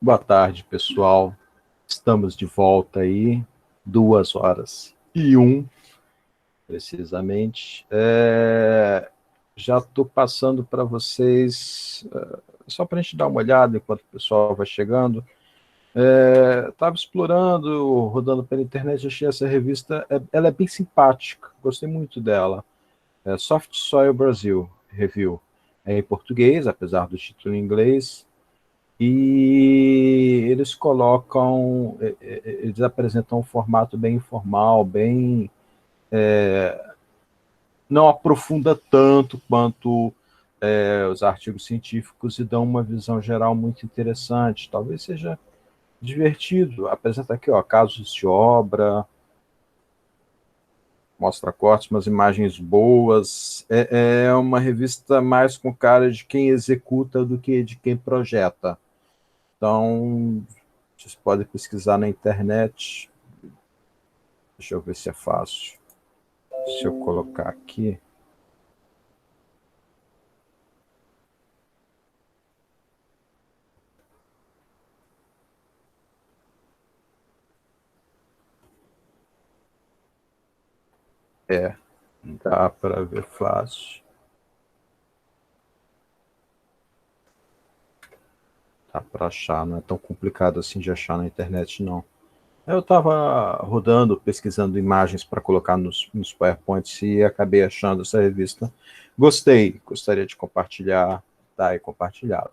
Boa tarde, pessoal. Estamos de volta aí, 2h01, precisamente. Já estou passando para vocês, só para a gente dar uma olhada enquanto o pessoal vai chegando. Estava explorando, rodando pela internet, achei essa revista, ela é bem simpática, gostei muito dela. Soft Soil Brasil Review. É em português, apesar do título em inglês. E eles colocam, eles apresentam um formato bem informal, bem, não aprofunda tanto quanto os artigos científicos e dão uma visão geral muito interessante. Talvez seja divertido. Apresenta aqui, ó, casos de obra, mostra cortes, umas imagens boas. É uma revista mais com cara de quem executa do que de quem projeta. Então, vocês podem pesquisar na internet. Deixa eu ver se é fácil. Se eu colocar aqui. Dá para ver fácil. Dá para achar, não é tão complicado assim de achar na internet, não. Eu estava rodando, pesquisando imagens para colocar nos PowerPoints e acabei achando essa revista. Gostei, gostaria de compartilhar, tá aí compartilhado.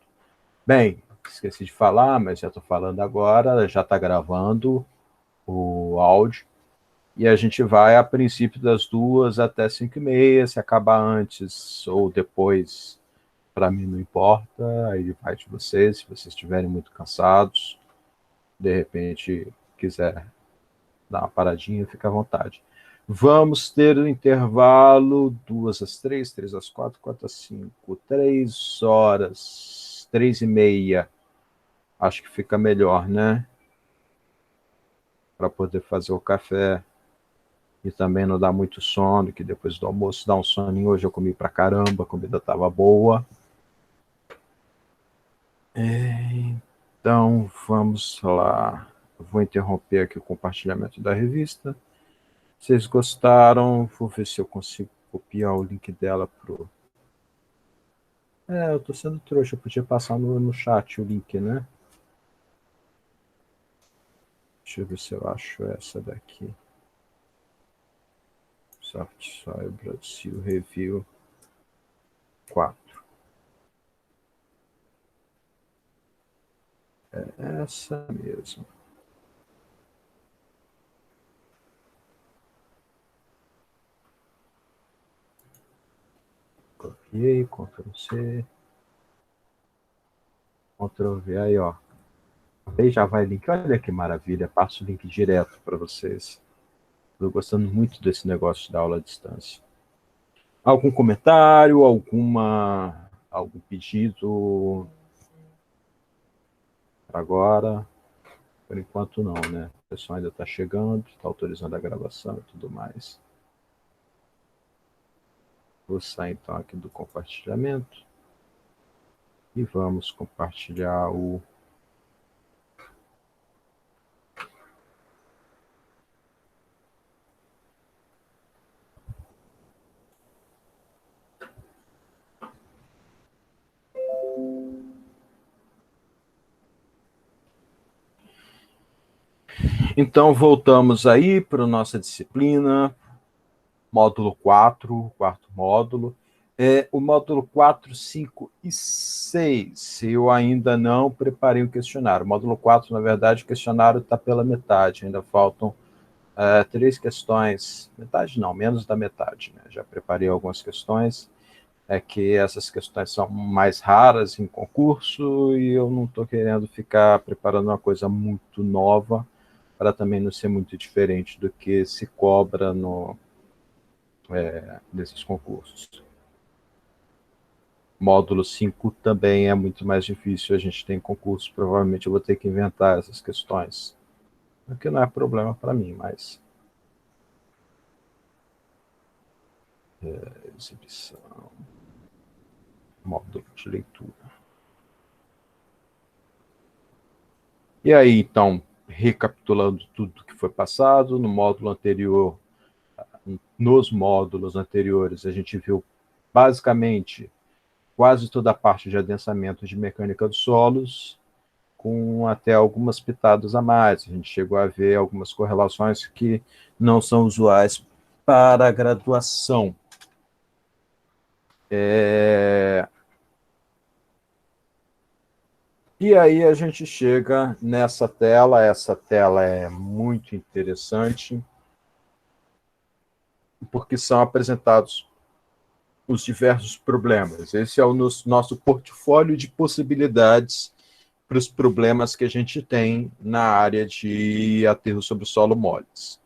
Bem, esqueci de falar, mas já estou falando agora, já está gravando o áudio. E a gente vai a princípio das 2 até 5h30, se acabar antes ou depois, para mim não importa, aí vai de vocês, se vocês estiverem muito cansados, de repente quiser dar uma paradinha, fica à vontade. Vamos ter um intervalo 2 às 3, 3 às 4, 4 às 5, 3 horas, 3h30. Acho que fica melhor, né? Para poder fazer o café e também não dá muito sono, que depois do almoço dá um soninho. Hoje eu comi pra caramba, a comida estava boa. Então, vamos lá. Eu vou interromper aqui o compartilhamento da revista. Vocês gostaram? Vou ver se eu consigo copiar o link dela pro... eu tô sendo trouxa, eu podia passar no chat o link, né? Deixa eu ver se eu acho essa daqui. Soft Soil Brasil Review 4. Essa mesmo. Copiei, Ctrl C, Ctrl V, aí ó. Aí já vai link, olha que maravilha, passo o link direto para vocês. Estou gostando muito desse negócio da aula à distância. Algum comentário, algum pedido agora? Por enquanto não, né? O pessoal ainda está chegando, está autorizando a gravação e tudo mais. Vou sair então aqui do compartilhamento e vamos compartilhar o... Então, voltamos aí para a nossa disciplina, módulo 4, quarto módulo. O módulo 4, 5 e 6, eu ainda não preparei o questionário. O módulo 4, na verdade, o questionário está pela metade, ainda faltam 3 questões, metade não, menos da metade, né? Já preparei algumas questões, que essas questões são mais raras em concurso e eu não estou querendo ficar preparando uma coisa muito nova para também não ser muito diferente do que se cobra nesses concursos. Módulo 5 também é muito mais difícil, a gente tem concurso, provavelmente eu vou ter que inventar essas questões, o que não é problema para mim, mas... exibição, módulo de leitura. E aí, então, recapitulando tudo que foi passado, no módulo anterior, nos módulos anteriores, a gente viu basicamente quase toda a parte de adensamento de mecânica dos solos, com até algumas pitadas a mais. A gente chegou a ver algumas correlações que não são usuais para a graduação. E aí a gente chega nessa tela, essa tela é muito interessante, porque são apresentados os diversos problemas. Esse é o nosso portfólio de possibilidades para os problemas que a gente tem na área de aterro sobre solo moles.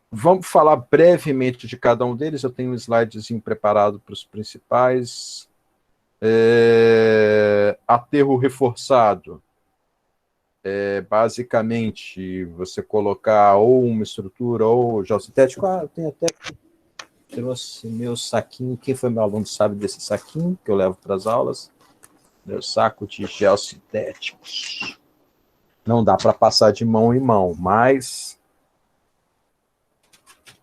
Vamos falar brevemente de cada um deles. Eu tenho um slidezinho preparado para os principais. Aterro reforçado. Basicamente, você colocar ou uma estrutura ou gel sintético. Eu tenho até que trouxe meu saquinho. Quem foi meu aluno sabe desse saquinho que eu levo para as aulas. Meu saco de gel sintéticos. Não dá para passar de mão em mão, mas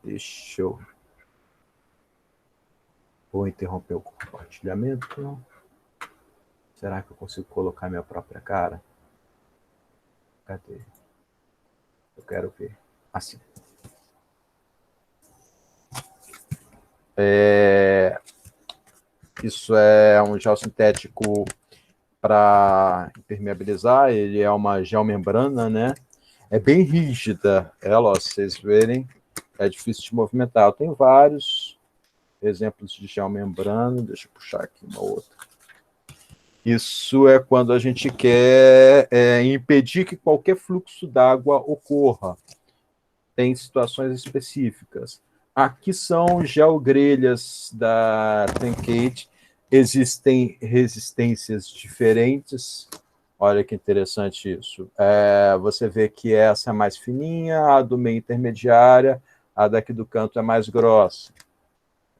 deixa eu... Vou interromper o compartilhamento. Será que eu consigo colocar minha própria cara? Cadê? Eu quero ver. Assim. Isso é um gel sintético para impermeabilizar. Ele é uma geomembrana, né? É bem rígida. Ela, ó, se vocês verem, é difícil de movimentar. Eu tenho vários exemplos de geomembrana. Deixa eu puxar aqui uma outra. Isso é quando a gente quer impedir que qualquer fluxo d'água ocorra. Tem situações específicas. Aqui são geogrelhas da Tankade. Existem resistências diferentes. Olha que interessante isso. Você vê que essa é mais fininha, a do meio intermediária, a daqui do canto é mais grossa.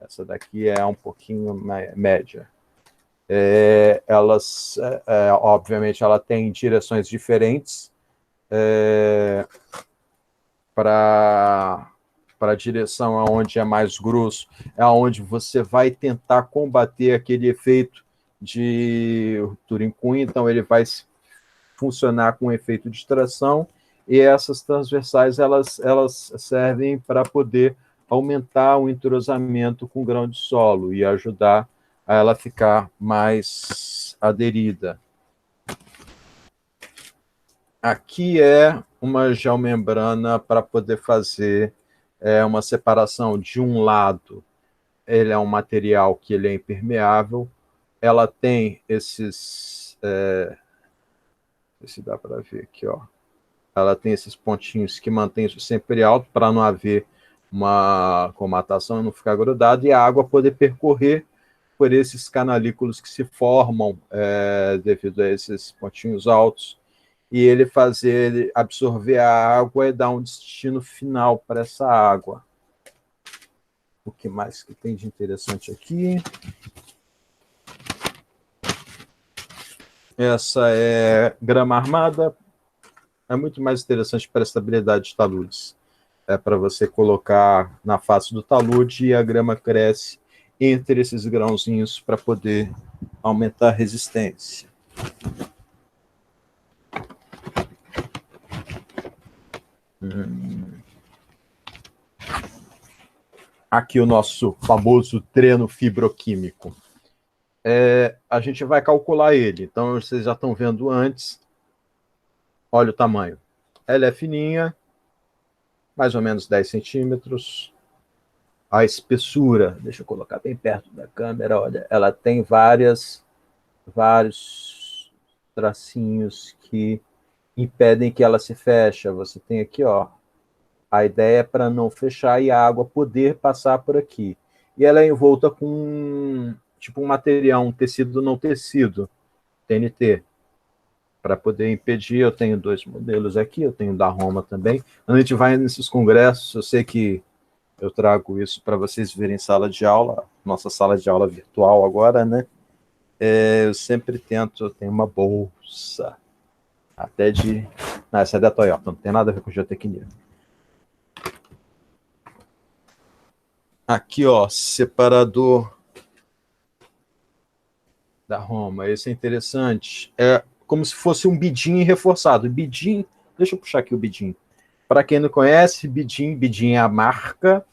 Essa daqui é um pouquinho média. Obviamente, ela tem direções diferentes para a direção aonde é mais grosso, é onde você vai tentar combater aquele efeito de Turing-Cunha, então ele vai funcionar com efeito de tração, e essas transversais elas servem para poder aumentar o entrosamento com o grão de solo e ajudar a ela ficar mais aderida. Aqui é uma geomembrana para poder fazer uma separação de um lado. Ele é um material que ele é impermeável. Ela tem esses... se dá para ver aqui, ó. Ela tem esses pontinhos que mantêm isso sempre alto para não haver uma comatação, não ficar grudado, e a água poder percorrer por esses canalículos que se formam devido a esses pontinhos altos, e ele fazer ele absorver a água e dar um destino final para essa água. O que mais que tem de interessante aqui? Essa é grama armada. É muito mais interessante para a estabilidade de taludes. É para você colocar na face do talude e a grama cresce entre esses grãozinhos para poder aumentar a resistência. Aqui o nosso famoso dreno fibroquímico. A gente vai calcular ele. Então, vocês já estão vendo antes. Olha o tamanho. Ela é fininha, mais ou menos 10 centímetros. A espessura, deixa eu colocar bem perto da câmera, olha, ela tem vários tracinhos que impedem que ela se feche. Você tem aqui, ó, a ideia é para não fechar e a água poder passar por aqui. E ela é envolta com tipo um material, um tecido não tecido, TNT, para poder impedir. Eu tenho 2 modelos aqui, eu tenho da Roma também. Quando a gente vai nesses congressos, eu sei que eu trago isso para vocês verem em sala de aula, nossa sala de aula virtual agora, né? Eu sempre tento, eu tenho uma bolsa. Até de... Não, essa é da Toyota, não tem nada a ver com geotecnia. Aqui, ó, separador da Roma. Esse é interessante. É como se fosse um bidim reforçado. Bidim, deixa eu puxar aqui o bidim. Para quem não conhece, bidim é a marca,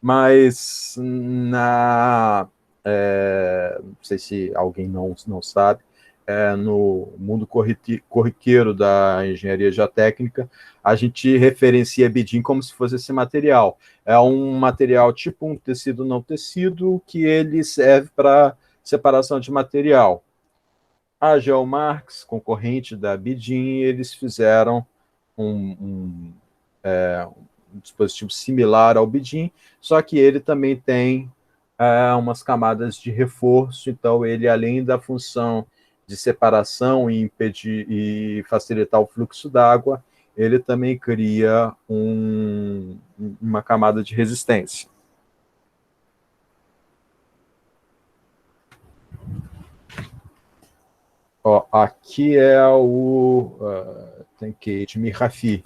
mas não sei se alguém não sabe, no mundo corriqueiro da engenharia geotécnica, a gente referencia bidim como se fosse esse material. É um material tipo um tecido não tecido que ele serve para separação de material. A Geomarx, concorrente da Bidim, eles fizeram um, um dispositivo similar ao Bidim, só que ele também tem umas camadas de reforço, então ele, além da função de separação e impedir e facilitar o fluxo d'água, ele também cria uma camada de resistência. Ó, aqui é o tem que de Mirafi.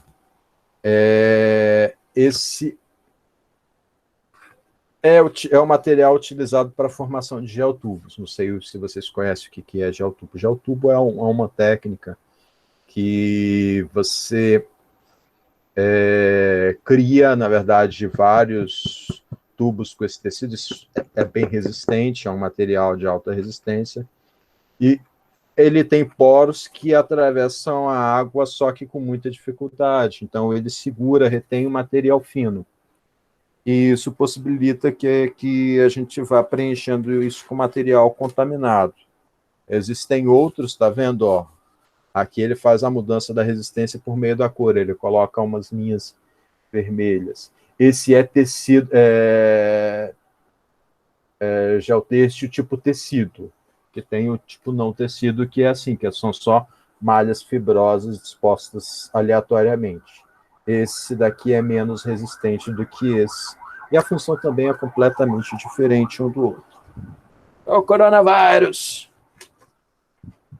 Esse é o material utilizado para a formação de geotubos. Não sei se vocês conhecem o que é geotubo. Geotubo é uma técnica que você cria, na verdade, vários tubos com esse tecido. Isso é bem resistente, é um material de alta resistência. E ele tem poros que atravessam a água, só que com muita dificuldade. Então, ele segura, retém o material fino. E isso possibilita que a gente vá preenchendo isso com material contaminado. Existem outros, está vendo? Ó, aqui ele faz a mudança da resistência por meio da cor, ele coloca umas linhas vermelhas. Esse é tecido, geotêxtil tipo tecido, que tem o tipo não tecido, que é assim, que são só malhas fibrosas dispostas aleatoriamente. Esse daqui é menos resistente do que esse. E a função também é completamente diferente um do outro. É o coronavírus!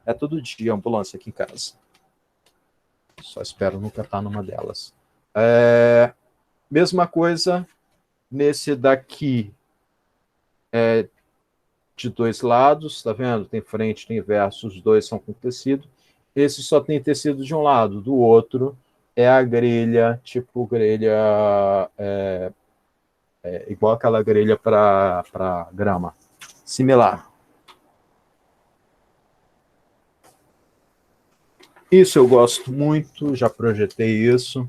É todo dia ambulância aqui em casa. Só espero nunca estar numa delas. Mesma coisa nesse daqui. De dois lados, tá vendo? Tem frente, tem verso, os dois são com tecido. Esse só tem tecido de um lado, do outro é a grelha, tipo grelha, igual aquela grelha para grama, similar. Isso eu gosto muito, já projetei isso.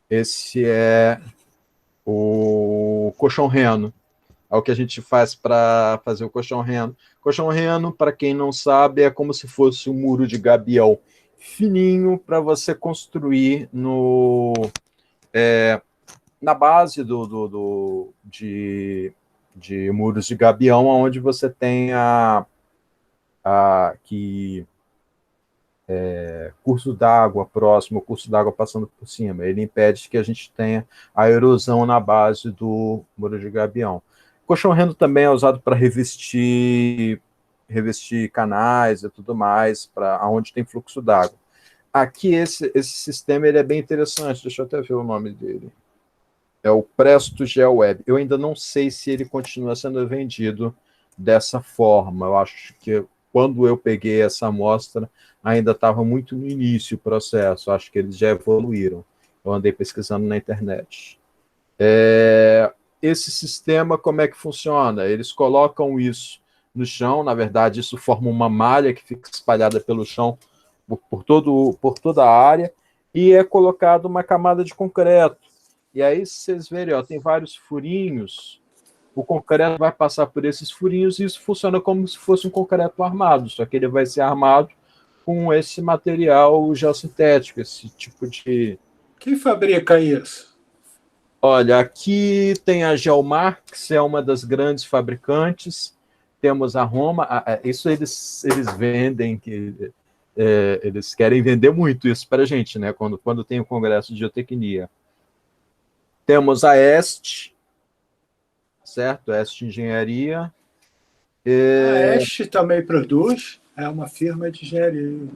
Esse é o colchão reno. É o que a gente faz para fazer o colchão reno. Colchão reno, para quem não sabe, é como se fosse um muro de gabião fininho para você construir na base de muros de gabião, onde você tem curso d'água próximo, curso d'água passando por cima. Ele impede que a gente tenha a erosão na base do muro de gabião. Colchão reno também é usado para revestir canais e tudo mais, para onde tem fluxo d'água. Aqui, esse sistema ele é bem interessante, deixa eu até ver o nome dele. É o Presto GeoWeb. Eu ainda não sei se ele continua sendo vendido dessa forma. Eu acho que quando eu peguei essa amostra, ainda estava muito no início o processo. Eu acho que eles já evoluíram. Eu andei pesquisando na internet. Esse sistema, como é que funciona? Eles colocam isso no chão, na verdade, isso forma uma malha que fica espalhada pelo chão por toda a área, e é colocado uma camada de concreto. E aí, se vocês verem, ó, tem vários furinhos, o concreto vai passar por esses furinhos e isso funciona como se fosse um concreto armado, só que ele vai ser armado com esse material geossintético, esse tipo de... Quem fabrica isso? Olha, aqui tem a Geomarx, é uma das grandes fabricantes, temos a Roma, isso eles vendem, eles querem vender muito isso para a gente, né? Quando tem o Congresso de Geotecnia. Temos a Est, certo? Est Engenharia. A Este também produz, é uma firma de engenharia.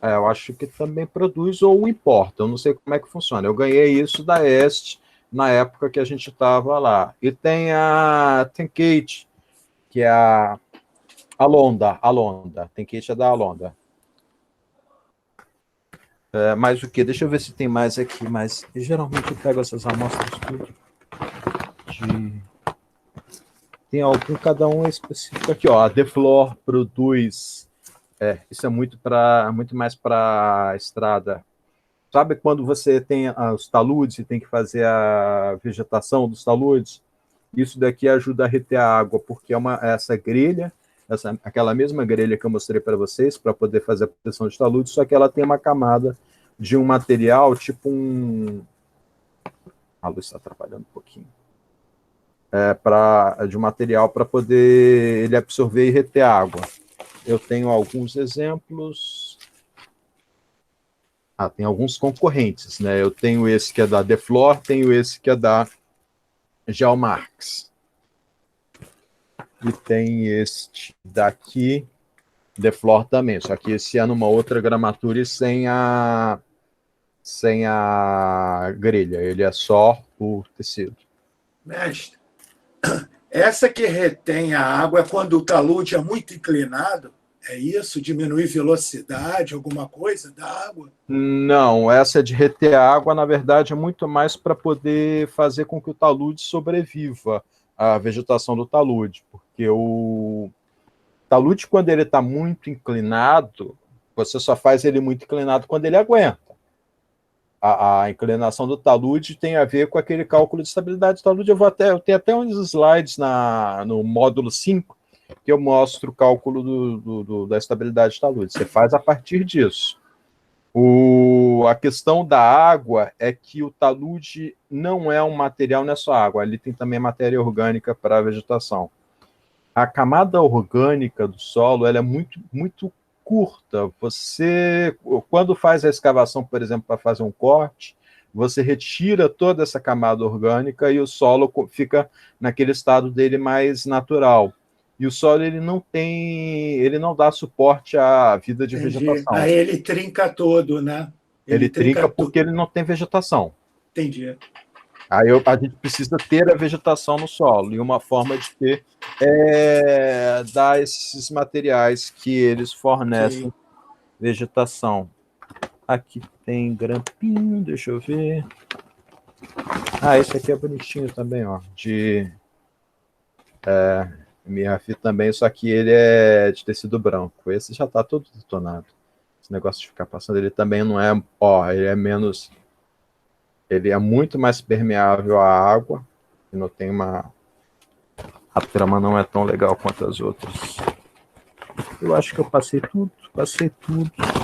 Eu acho que também produz ou importa, eu não sei como é que funciona. Eu ganhei isso da Est na época que a gente estava lá. E tem a Tenkate, que é a Londa. Tenkate é da Alonda. Mais o que? Deixa eu ver se tem mais aqui, mas geralmente eu pego essas amostras tudo de... Tem algum, cada um é específico aqui, ó. A Deflor produz. Isso é muito mais para estrada. Sabe quando você tem os taludes e tem que fazer a vegetação dos taludes? Isso daqui ajuda a reter a água, porque essa grelha, aquela mesma grelha que eu mostrei para vocês, para poder fazer a proteção de taludes, só que ela tem uma camada de um material, tipo um... A luz está atrapalhando um pouquinho. De um material para poder ele absorver e reter a água. Eu tenho alguns exemplos. Tem alguns concorrentes, né? Eu tenho esse que é da Deflor, tenho esse que é da Geomarx. E tem este daqui, Deflor também, só que esse é numa outra gramatura e sem a grelha, ele é só o tecido. Mestre, essa que retém a água é quando o talude é muito inclinado? É isso? Diminuir velocidade, alguma coisa da água? Não, essa de reter a água, na verdade, é muito mais para poder fazer com que o talude sobreviva à vegetação do talude, porque o talude, quando ele está muito inclinado, você só faz ele muito inclinado quando ele aguenta. A inclinação do talude tem a ver com aquele cálculo de estabilidade do talude. Eu tenho até uns slides no módulo 5 que eu mostro o cálculo da estabilidade do talude. Você faz a partir disso. A questão da água é que o talude não é um material, não é só água, ali tem também matéria orgânica para a vegetação. A camada orgânica do solo ela é muito, muito curta. Você, quando faz a escavação, por exemplo, para fazer um corte, você retira toda essa camada orgânica e o solo fica naquele estado dele mais natural. E o solo ele não dá suporte à vida de Entendi. vegetação. Aí ele trinca todo, né? Ele trinca Tudo. porque ele não tem vegetação. Entendi. Aí a gente precisa ter a vegetação no solo, e uma forma de ter dar esses materiais que eles fornecem Ok. vegetação. Aqui tem grampinho, deixa eu ver. Esse aqui é bonitinho também, ó, de MRF também, só que ele é de tecido branco. Esse já está todo detonado. Esse negócio de ficar passando, ele também não é, ele é menos, ele é muito mais permeável à água, e não tem a trama não é tão legal quanto as outras. Eu acho que eu passei tudo.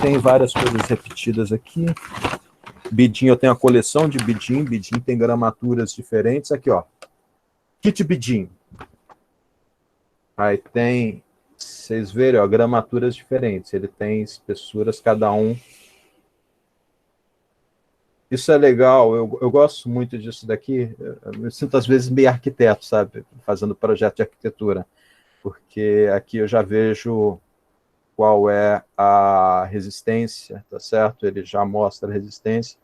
Tem várias coisas repetidas aqui. Bidim, eu tenho a coleção de bidim. Bidim tem gramaturas diferentes. Aqui, ó. Kit bidim. Aí tem, vocês verem, ó, gramaturas diferentes. Ele tem espessuras, cada um. Isso é legal, eu gosto muito disso daqui. Eu me sinto, às vezes, meio arquiteto, sabe? Fazendo projeto de arquitetura. Porque aqui eu já vejo qual é a resistência, tá certo? Ele já mostra a resistência.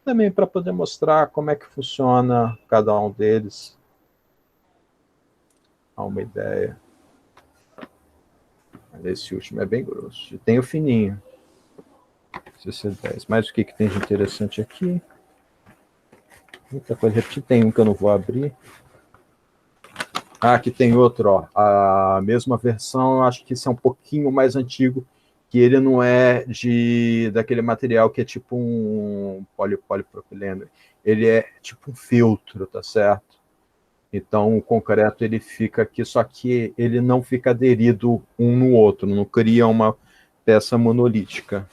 Também para poder mostrar como é que funciona cada um deles. Há uma ideia. Esse último é bem grosso. E tem o fininho. CC10. Mas o que tem de interessante aqui? Muita coisa repetida. Tem um que eu não vou abrir. Aqui tem outro, ó. A mesma versão, acho que esse é um pouquinho mais antigo, que ele não é daquele material que é tipo um polipropileno. Ele é tipo um filtro, tá certo? Então o concreto ele fica aqui, só que ele não fica aderido um no outro, não cria uma peça monolítica.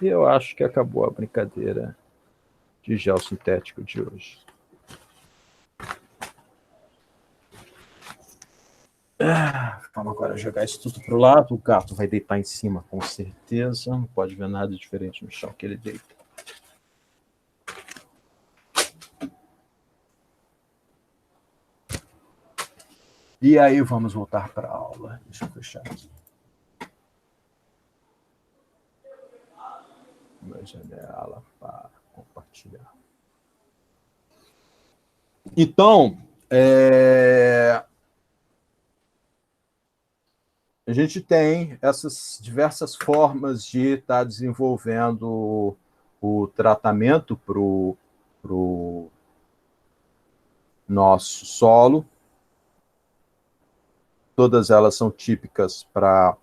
E eu acho que acabou a brincadeira de gel sintético de hoje. Vamos agora jogar isso tudo para o lado. O gato vai deitar em cima, com certeza. Não pode ver nada diferente no chão que ele deita. E aí vamos voltar para a aula. Deixa eu fechar aqui. Uma janela para compartilhar. Então, a gente tem essas diversas formas de estar desenvolvendo o tratamento para o nosso solo. Todas elas são típicas para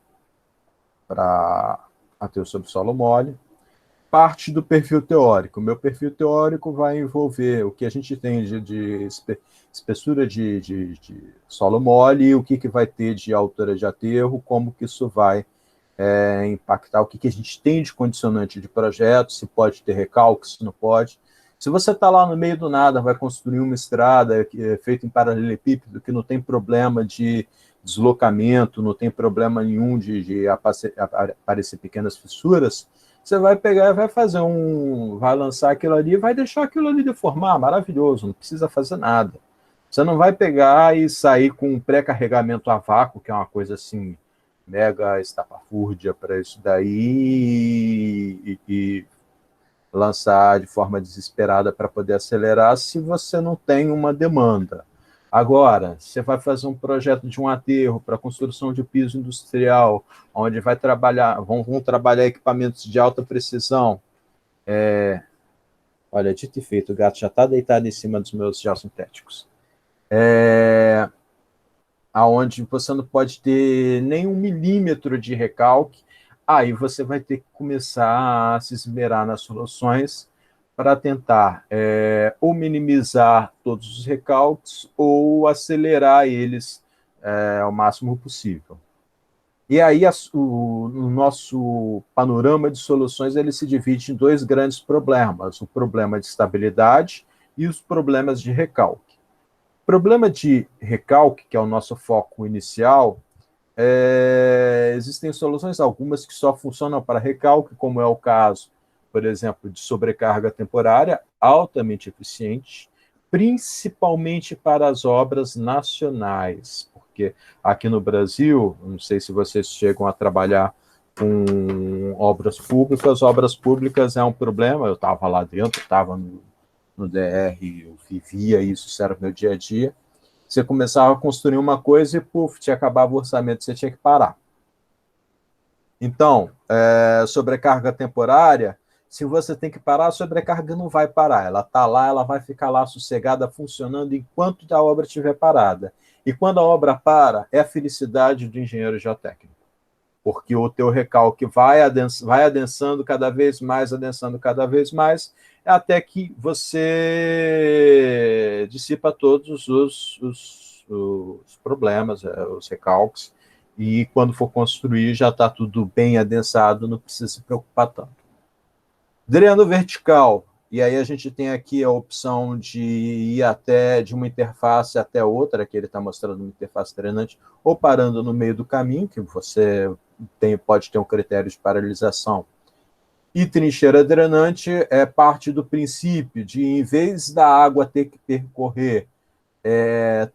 ter o subsolo mole. Parte do perfil teórico. O meu perfil teórico vai envolver o que a gente tem de espessura de solo mole, o que vai ter de altura de aterro, como que isso vai impactar, o que a gente tem de condicionante de projeto, se pode ter recalque, se não pode. Se você está lá no meio do nada, vai construir uma estrada feita em paralelepípedo, que não tem problema de deslocamento, não tem problema nenhum de aparecer pequenas fissuras, você vai pegar e vai fazer vai lançar aquilo ali e vai deixar aquilo ali deformar, maravilhoso, não precisa fazer nada. Você não vai pegar e sair com um pré-carregamento a vácuo, que é uma coisa assim, mega estapafúrdia para isso daí, e lançar de forma desesperada para poder acelerar se você não tem uma demanda. Agora, você vai fazer um projeto de um aterro para construção de piso industrial, onde vão trabalhar equipamentos de alta precisão. Olha, dito e feito, o gato já está deitado em cima dos meus geossintéticos. Aonde você não pode ter nem 1 milímetro de recalque, aí você vai ter que começar a se esmerar nas soluções para tentar ou minimizar todos os recalques ou acelerar eles ao máximo possível. E aí o nosso panorama de soluções ele se divide em 2 grandes problemas, o problema de estabilidade e os problemas de recalque. O problema de recalque, que é o nosso foco inicial, existem soluções algumas que só funcionam para recalque, como é o caso, por exemplo, de sobrecarga temporária, altamente eficiente, principalmente para as obras nacionais, porque aqui no Brasil, não sei se vocês chegam a trabalhar com obras públicas é um problema, eu estava lá dentro, estava no DR, eu vivia isso era o meu dia a dia. Você começava a construir uma coisa e, puf, tinha acabado o orçamento, você tinha que parar. Então, sobrecarga temporária, se você tem que parar, a sobrecarga não vai parar. Ela está lá, ela vai ficar lá sossegada, funcionando enquanto a obra estiver parada. E quando a obra para, é a felicidade do engenheiro geotécnico. Porque o teu recalque vai adensando cada vez mais, até que você dissipa todos os problemas, os recalques, e quando for construir já está tudo bem adensado, não precisa se preocupar tanto. Dreno vertical, e aí a gente tem aqui a opção de ir até de uma interface até outra, que ele está mostrando uma interface drenante, ou parando no meio do caminho, que você pode ter um critério de paralisação. E trincheira drenante é parte do princípio de, em vez da água ter que percorrer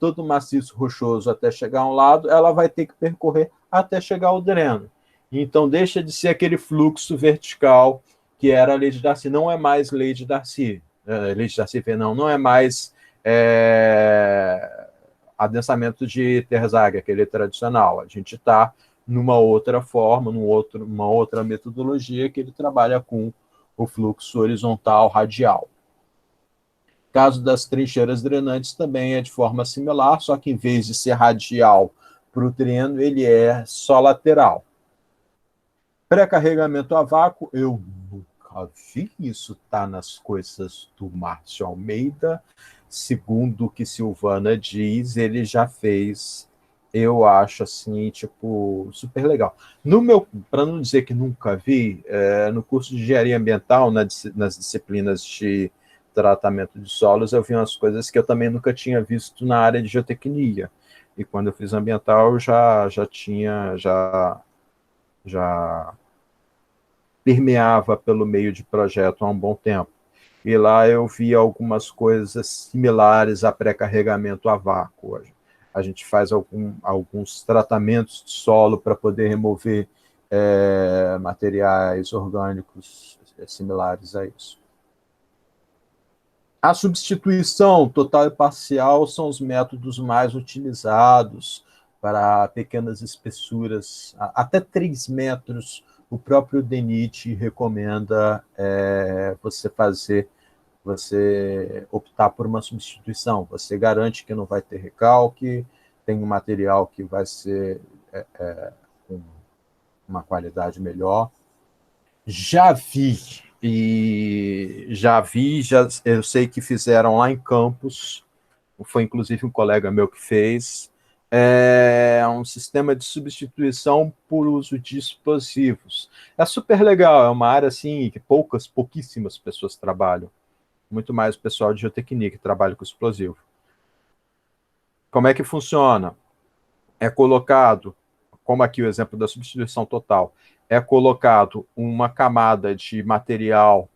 todo o maciço rochoso até chegar a um lado, ela vai ter que percorrer até chegar ao dreno. Então, deixa de ser aquele fluxo vertical que era a lei de Darcy. Não é mais lei de Darcy. Lei de Darcy, não é mais adensamento de Terzaghi, aquele tradicional. A gente está numa outra forma, uma outra metodologia que ele trabalha com o fluxo horizontal radial. O caso das trincheiras drenantes também é de forma similar, só que em vez de ser radial para o dreno, ele é só lateral. Pré-carregamento a vácuo, eu nunca vi isso tá nas coisas do Márcio Almeida. Segundo o que Silvana diz, ele já fez, eu acho assim, tipo, super legal. Para não dizer que nunca vi, no curso de engenharia ambiental, nas disciplinas de tratamento de solos, eu vi umas coisas que eu também nunca tinha visto na área de geotecnia. E quando eu fiz ambiental, eu já permeava pelo meio de projeto há um bom tempo. E lá eu vi algumas coisas similares a pré-carregamento a vácuo. a gente faz alguns tratamentos de solo para poder remover materiais orgânicos similares a isso. A substituição total e parcial são os métodos mais utilizados para pequenas espessuras, até 3 metros. O próprio DENIT recomenda você optar por uma substituição. Você garante que não vai ter recalque, tem um material que vai ser com uma qualidade melhor. Eu sei que fizeram lá em Campos, foi inclusive um colega meu que fez, um sistema de substituição por uso de explosivos. É super legal, é uma área assim, que pouquíssimas pessoas trabalham, muito mais o pessoal de geotecnia que trabalha com explosivo. Como é que funciona? É colocado, como aqui o exemplo da substituição total, é colocado uma camada de material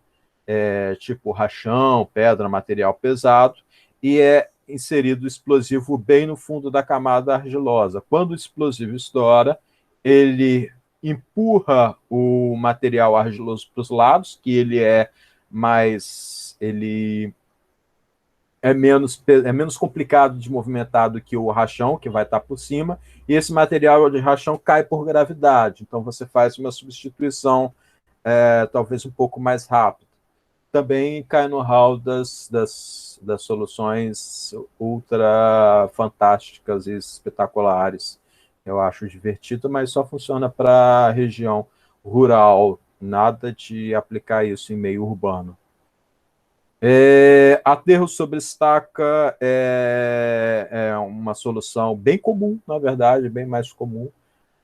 tipo rachão, pedra, material pesado, e é inserido o explosivo bem no fundo da camada argilosa. Quando o explosivo estoura, ele empurra o material argiloso para os lados, que ele é menos complicado de movimentar do que o rachão, que vai estar por cima, e esse material de rachão cai por gravidade. Então, você faz uma substituição talvez um pouco mais rápida. Também cai no hall das soluções ultra fantásticas e espetaculares. Eu acho divertido, mas só funciona para região rural, nada de aplicar isso em meio urbano. Aterro sobre estaca é uma solução bem comum, na verdade, bem mais comum.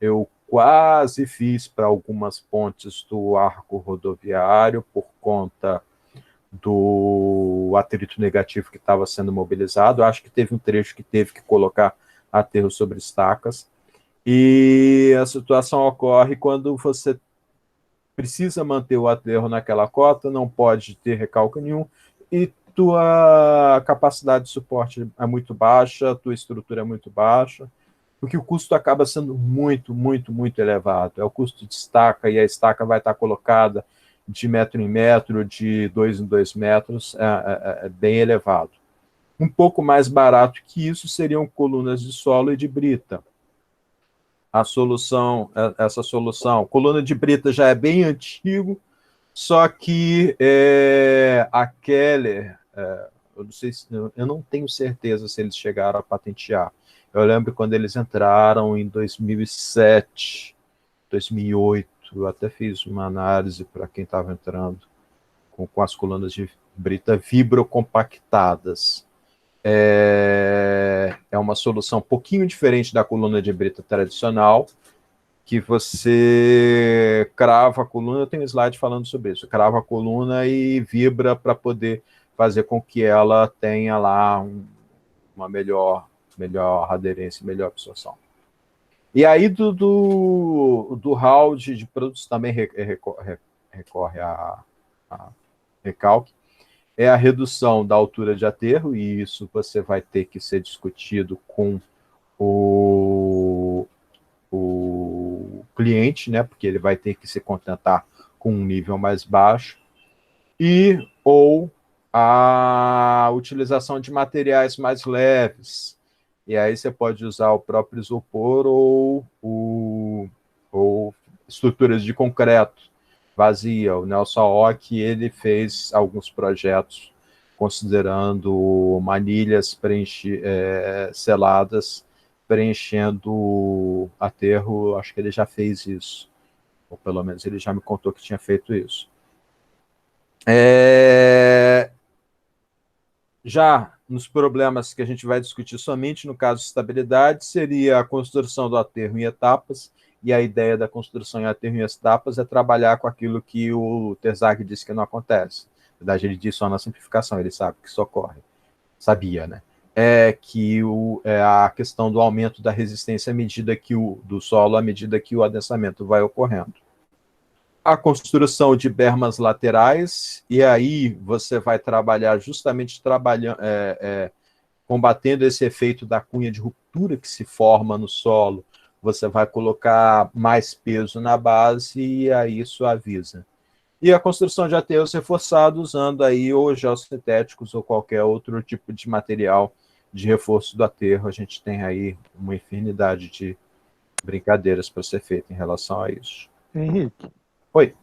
Eu quase fiz para algumas pontes do arco rodoviário por conta do atrito negativo que estava sendo mobilizado. Acho que teve um trecho que teve que colocar aterro sobre estacas. E a situação ocorre quando você precisa manter o aterro naquela cota, não pode ter recalque nenhum, e tua capacidade de suporte é muito baixa, tua estrutura é muito baixa, porque o custo acaba sendo muito, muito, muito elevado. É o custo de estaca, e a estaca vai estar colocada de metro em metro, de 2 em 2 metros, é bem elevado. Um pouco mais barato que isso seriam colunas de solo e de brita. Essa solução, coluna de brita já é bem antigo, só que a Keller, eu não tenho certeza se eles chegaram a patentear. Eu lembro quando eles entraram em 2007, 2008, eu até fiz uma análise para quem estava entrando com as colunas de brita vibrocompactadas. É uma solução um pouquinho diferente da coluna de brita tradicional, que você crava a coluna, eu tenho um slide falando sobre isso, crava a coluna e vibra para poder fazer com que ela tenha lá uma melhor aderência, melhor absorção. E aí do hall de produtos também recorre a recalque, é a redução da altura de aterro, e isso você vai ter que ser discutido com o cliente, né, porque ele vai ter que se contentar com um nível mais baixo, ou a utilização de materiais mais leves. E aí você pode usar o próprio isopor ou estruturas de concreto vazia. O Nelson Ock, ele fez alguns projetos considerando manilhas seladas, preenchendo aterro. Acho que ele já fez isso, ou pelo menos ele já me contou que tinha feito isso. Já nos problemas que a gente vai discutir somente no caso de estabilidade, seria a construção do aterro em etapas, e a ideia da construção em aterro em etapas é trabalhar com aquilo que o Terzaghi disse que não acontece. Na verdade, ele disse só na simplificação, ele sabe que isso ocorre. Sabia, né? A questão do aumento da resistência do solo à medida que o adensamento vai ocorrendo. A construção de bermas laterais, e aí você vai trabalhar justamente combatendo esse efeito da cunha de estrutura que se forma no solo, você vai colocar mais peso na base e aí suaviza. E a construção de aterros reforçados usando aí ou geossintéticos ou qualquer outro tipo de material de reforço do aterro. A gente tem aí uma infinidade de brincadeiras para ser feita em relação a isso. Henrique, Oi.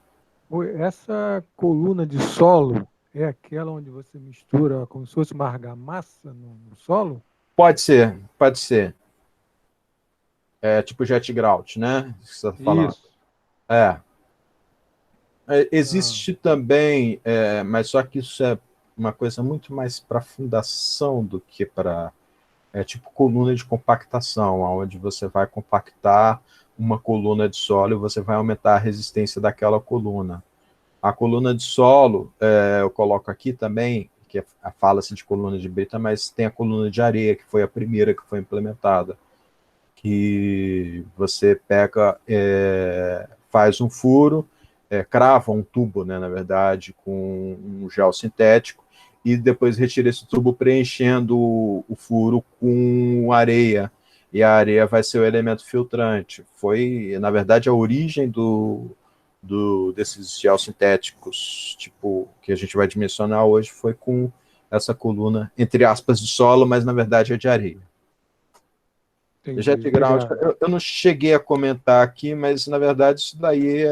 essa coluna de solo é aquela onde você mistura como se fosse uma argamassa no solo? Pode ser, pode ser. É tipo jet grout, né? Que você está falando. Isso. É. Existe também, mas só que isso é uma coisa muito mais para fundação do que para. É tipo coluna de compactação, onde você vai compactar uma coluna de solo e você vai aumentar a resistência daquela coluna. A coluna de solo, eu coloco aqui também, que fala-se de coluna de brita, mas tem a coluna de areia, que foi a primeira que foi implementada, que você pega, faz um furo, crava um tubo, né, na verdade, com um gel sintético, e depois retira esse tubo preenchendo o furo com areia, e a areia vai ser o elemento filtrante. Foi, na verdade, a origem desses gel sintéticos, tipo, que a gente vai dimensionar hoje, foi com essa coluna, entre aspas, de solo, mas na verdade é de areia. Entendi, Jet ground, obrigado. eu não cheguei a comentar aqui, mas na verdade isso daí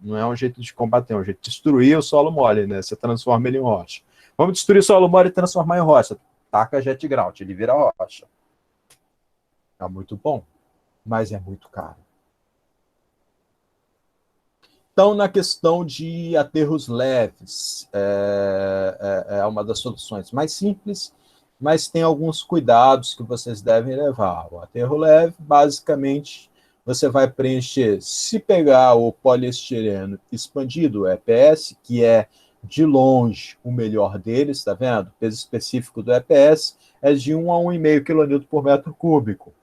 não é um jeito de combater, é um jeito de destruir o solo mole, né? Você transforma ele em rocha. Vamos destruir o solo mole e transformar em rocha. Taca jet ground, ele vira rocha. É muito bom, mas é muito caro. Então, na questão de aterros leves, é uma das soluções mais simples, mas tem alguns cuidados que vocês devem levar. O aterro leve, basicamente, você vai preencher, se pegar o poliestireno expandido, o EPS, que é de longe o melhor deles, está vendo? O peso específico do EPS é de 1 a 1,5 kN por metro cúbico.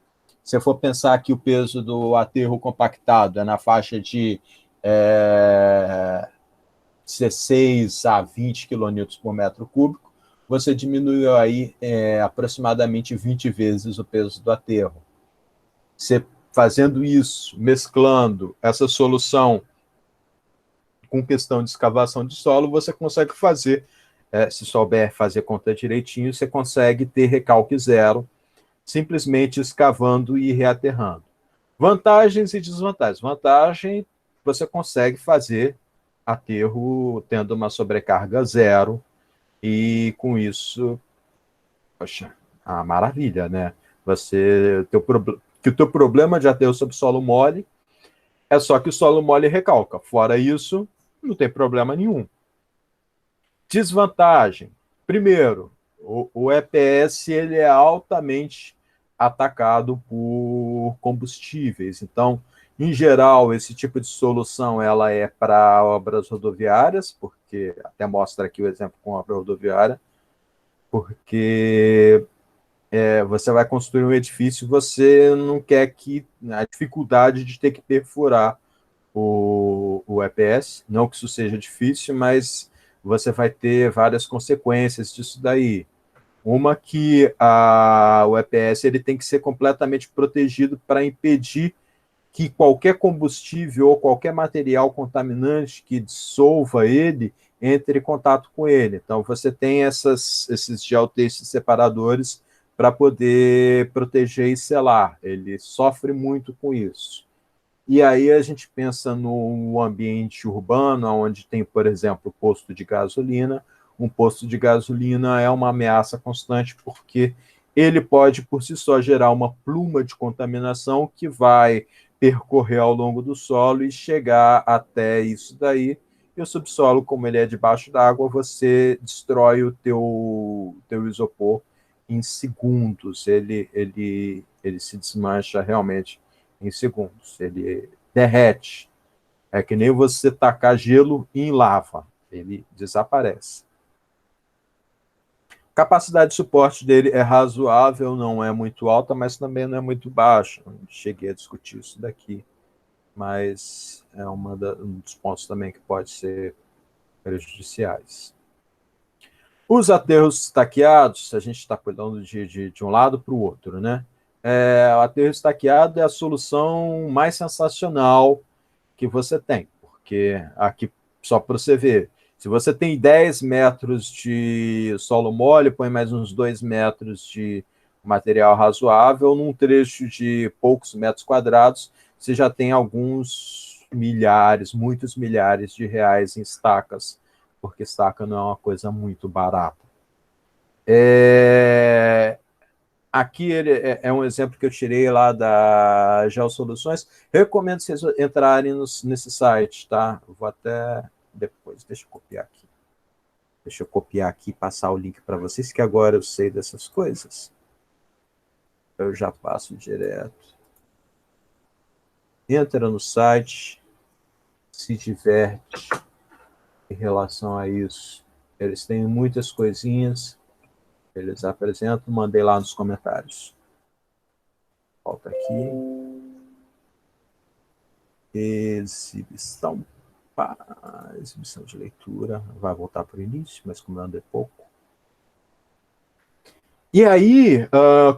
Se for pensar que o peso do aterro compactado é na faixa de 16 a 20 quilonewtons por metro cúbico, você diminuiu aí aproximadamente 20 vezes o peso do aterro. Você fazendo isso, mesclando essa solução com questão de escavação de solo, você consegue fazer, se souber fazer conta direitinho, você consegue ter recalque zero, simplesmente escavando e reaterrando. Vantagens e desvantagens. Vantagem, você consegue fazer aterro tendo uma sobrecarga zero e com isso, poxa, a maravilha, né? Que o teu problema de aterro sobre solo mole é só que o solo mole recalca. Fora isso, não tem problema nenhum. Desvantagem. Primeiro, o EPS ele é altamente atacado por combustíveis. Então, em geral, esse tipo de solução ela é para obras rodoviárias, porque até mostra aqui o exemplo com a obra rodoviária, porque você vai construir um edifício, você não quer que a dificuldade de ter que perfurar o EPS, não que isso seja difícil, mas você vai ter várias consequências disso daí. Uma que o EPS ele tem que ser completamente protegido para impedir que qualquer combustível ou qualquer material contaminante que dissolva ele entre em contato com ele. Então, você tem esses geotextos separadores para poder proteger e selar. Ele sofre muito com isso. E aí a gente pensa no ambiente urbano, onde tem, por exemplo, posto de gasolina. Um posto de gasolina é uma ameaça constante porque ele pode, por si só, gerar uma pluma de contaminação que vai percorrer ao longo do solo e chegar até isso daí. E o subsolo, como ele é debaixo d'água, você destrói o teu isopor em segundos. Ele se desmancha realmente em segundos. Ele derrete. É que nem você tacar gelo em lava. Ele desaparece. A capacidade de suporte dele é razoável, não é muito alta, mas também não é muito baixa. Cheguei a discutir isso daqui, mas é um dos pontos também que pode ser prejudiciais. Os aterros taqueados, a gente está pulando de um lado para o outro, né? o aterro estaqueado é a solução mais sensacional que você tem, porque aqui, só para você ver, se você tem 10 metros de solo mole, põe mais uns 2 metros de material razoável, num trecho de poucos metros quadrados, você já tem alguns milhares, muitos milhares de reais em estacas, porque estaca não é uma coisa muito barata. Aqui é um exemplo que eu tirei lá da GeoSoluções. Recomendo vocês entrarem nesse site, tá? Vou até depois, deixa eu copiar aqui. Deixa eu copiar aqui e passar o link para vocês, que agora eu sei dessas coisas. Eu já passo direto. Entra no site, se diverte em relação a isso. Eles têm muitas coisinhas, eles apresentam, mandei lá nos comentários. Volta aqui. Exibição. Exibição de leitura. Vai voltar para o início, mas como anda é pouco. E aí,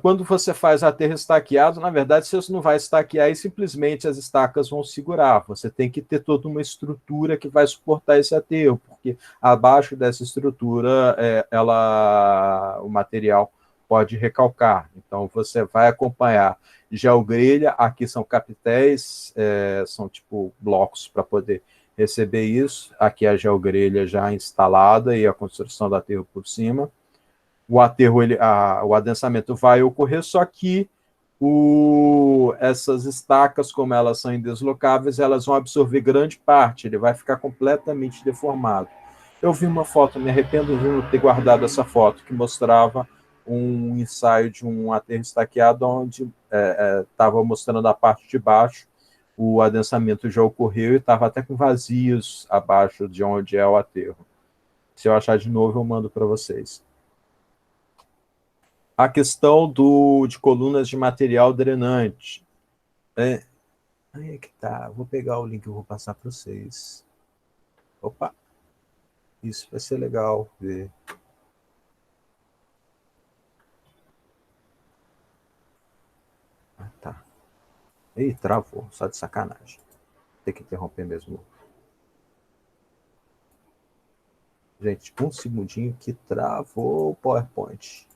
quando você faz aterro estaqueado, na verdade, você não vai estaquear e simplesmente as estacas vão segurar. Você tem que ter toda uma estrutura que vai suportar esse aterro, porque abaixo dessa estrutura, o material pode recalcar. Então, você vai acompanhar geogrelha, aqui são capitéis, são tipo blocos para poder receber isso. Aqui a geogrelha já instalada e a construção do aterro por cima. O aterro, o adensamento vai ocorrer, só que essas estacas, como elas são indeslocáveis, elas vão absorver grande parte, ele vai ficar completamente deformado. Eu vi uma foto, me arrependo de não ter guardado essa foto, que mostrava um ensaio de um aterro estaqueado, onde estava mostrando a parte de baixo, o adensamento já ocorreu e estava até com vazios abaixo de onde é o aterro. Se eu achar de novo, eu mando para vocês. A questão de colunas de material drenante. Aí é que tá. Vou pegar o link e vou passar para vocês. Opa! Isso vai ser legal ver. Tá. Ih, travou. Só de sacanagem. Tem que interromper mesmo. Gente, um segundinho que travou o PowerPoint.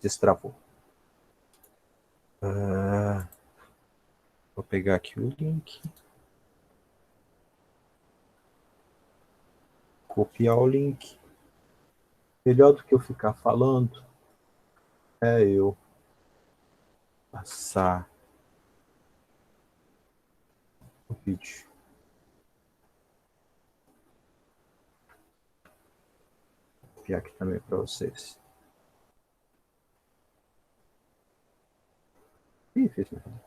Destravou. Vou pegar aqui o link. Copiar o link. Melhor do que eu ficar falando é eu passar o vídeo. Vou copiar aqui também para vocês. Ih, fez mesmo.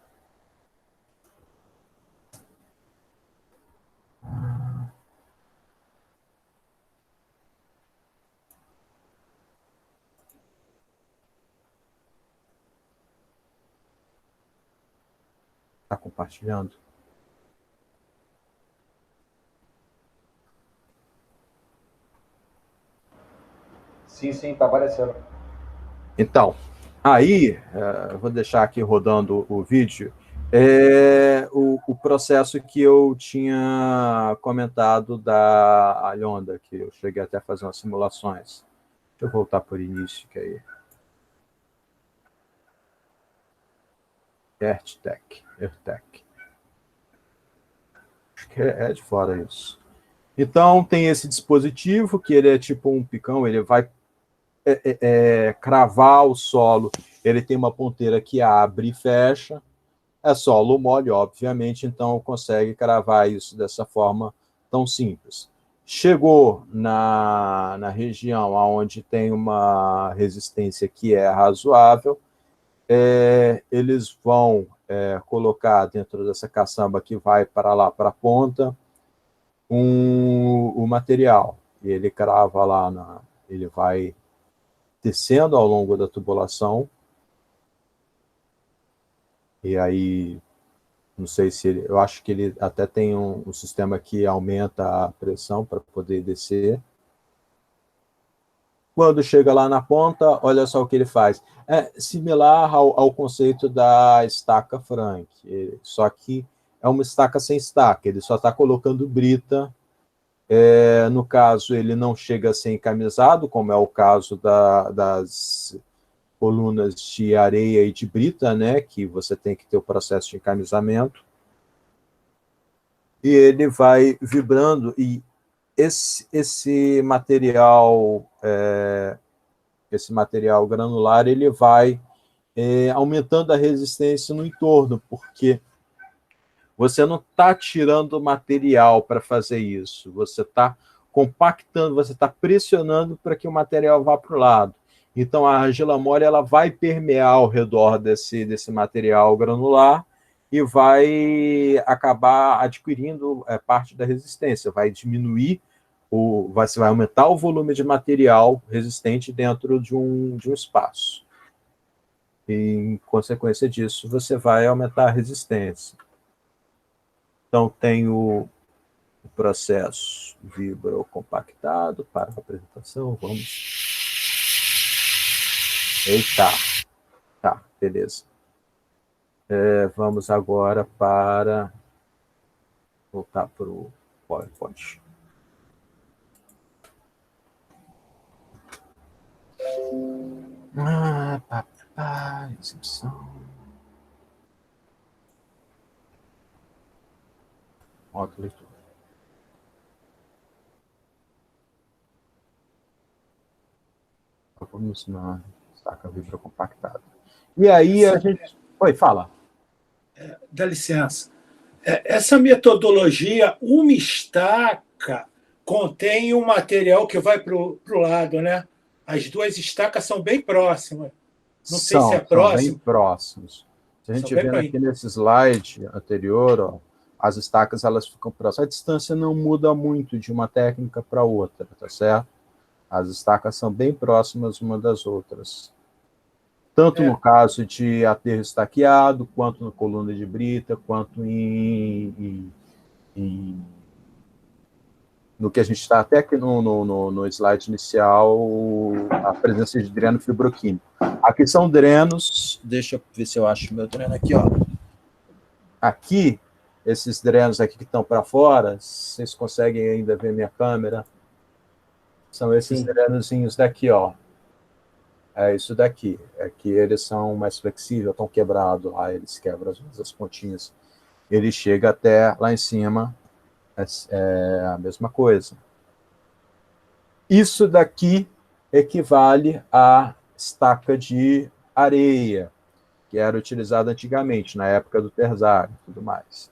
Está compartilhando? Sim, está aparecendo. Então, aí, vou deixar aqui rodando o vídeo, o processo que eu tinha comentado da Alhonda, que eu cheguei até a fazer umas simulações. Deixa eu voltar por início, que aí... EarthTech. Acho que é de fora isso. Então, tem esse dispositivo, que ele é tipo um picão, ele vai cravar o solo, ele tem uma ponteira que abre e fecha, é solo mole, obviamente, então consegue cravar isso dessa forma tão simples. Chegou na região onde tem uma resistência que é razoável, eles vão colocar dentro dessa caçamba que vai para lá, para a ponta, o material. E ele crava lá, ele vai descendo ao longo da tubulação, e aí, não sei se ele, eu acho que ele até tem um sistema que aumenta a pressão para poder descer. Quando chega lá na ponta, olha só o que ele faz. É similar ao conceito da estaca Frank, só que é uma estaca sem estaca, ele só está colocando brita. No caso, ele não chega a ser encamisado, como é o caso das colunas de areia e de brita, né, que você tem que ter o processo de encamisamento. E ele vai vibrando, e esse material granular, ele vai aumentando a resistência no entorno, porque você não está tirando material para fazer isso, você está compactando, você está pressionando para que o material vá para o lado. Então, a argila mole ela vai permear ao redor desse material granular e vai acabar adquirindo parte da resistência, vai diminuir, você vai aumentar o volume de material resistente dentro de um espaço. E, em consequência disso, você vai aumentar a resistência. Então, tem o processo vibrocompactado para a apresentação. Vamos. Eita! Tá, beleza. Vamos agora para voltar para o PowerPoint. Exibição. Autoleitura. Vamos na estaca vibrocompactada. E aí a gente... Oi, fala. Dá licença. Essa metodologia, uma estaca contém um material que vai para o lado, né? As duas estacas são bem próximas. Não sei se é próximo. São bem próximos. Se a gente vê aqui nesse slide anterior, ó, as estacas elas ficam próximas. A distância não muda muito de uma técnica para outra, tá certo? As estacas são bem próximas uma das outras. Tanto no caso de aterro estaqueado, quanto na coluna de brita, quanto no que a gente está até aqui no slide inicial, a presença de dreno fibroquímico. Aqui são drenos, deixa eu ver se eu acho meu dreno aqui, ó. Aqui, esses drenos aqui que estão para fora, vocês conseguem ainda ver minha câmera? São esses drenozinhos daqui, ó. É isso daqui. Aqui eles são mais flexíveis, estão quebrados lá, eles quebram as pontinhas. Ele chega até lá em cima, é a mesma coisa. Isso daqui equivale à estaca de areia, que era utilizada antigamente, na época do terçário e tudo mais.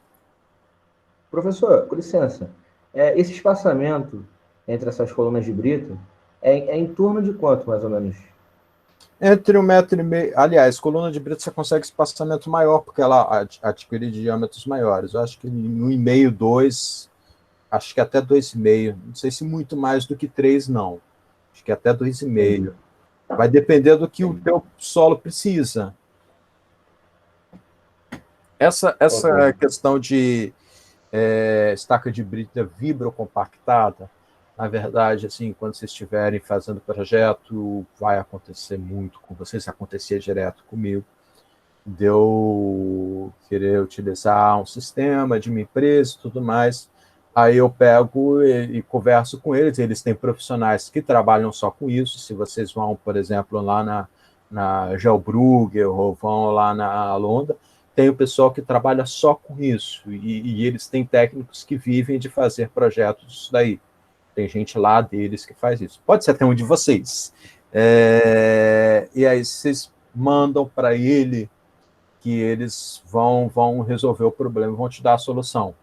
Professor, com licença, esse espaçamento entre essas colunas de brita é em torno de quanto, mais ou menos? Entre 1,5 m. Aliás, coluna de brita você consegue espaçamento maior, porque ela adquire diâmetros maiores. Eu acho que 1,5, 2, acho que até 2,5. Não sei se muito mais do que 3, não. Acho que até 2,5. Vai depender do que o teu solo precisa. Essa questão de estaca de brita vibrocompactada, na verdade, assim, quando vocês estiverem fazendo projeto, vai acontecer muito com vocês, acontecia direto comigo, de eu querer utilizar um sistema de uma empresa e tudo mais, aí eu pego e converso com eles têm profissionais que trabalham só com isso. Se vocês vão, por exemplo, lá na Gelbrugger ou vão lá na Alonda, tem o pessoal que trabalha só com isso, e eles têm técnicos que vivem de fazer projetos disso daí. Tem gente lá deles que faz isso. Pode ser até um de vocês. E aí vocês mandam para ele que eles vão resolver o problema, vão te dar a solução.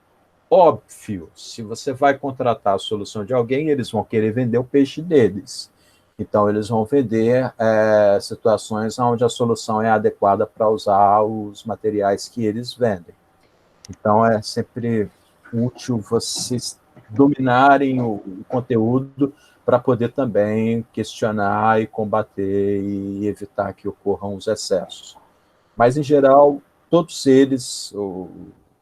Óbvio, se você vai contratar a solução de alguém, eles vão querer vender o peixe deles. Então, eles vão vender situações onde a solução é adequada para usar os materiais que eles vendem. Então, é sempre útil vocês dominarem o conteúdo para poder também questionar e combater e evitar que ocorram os excessos. Mas, em geral, todos eles,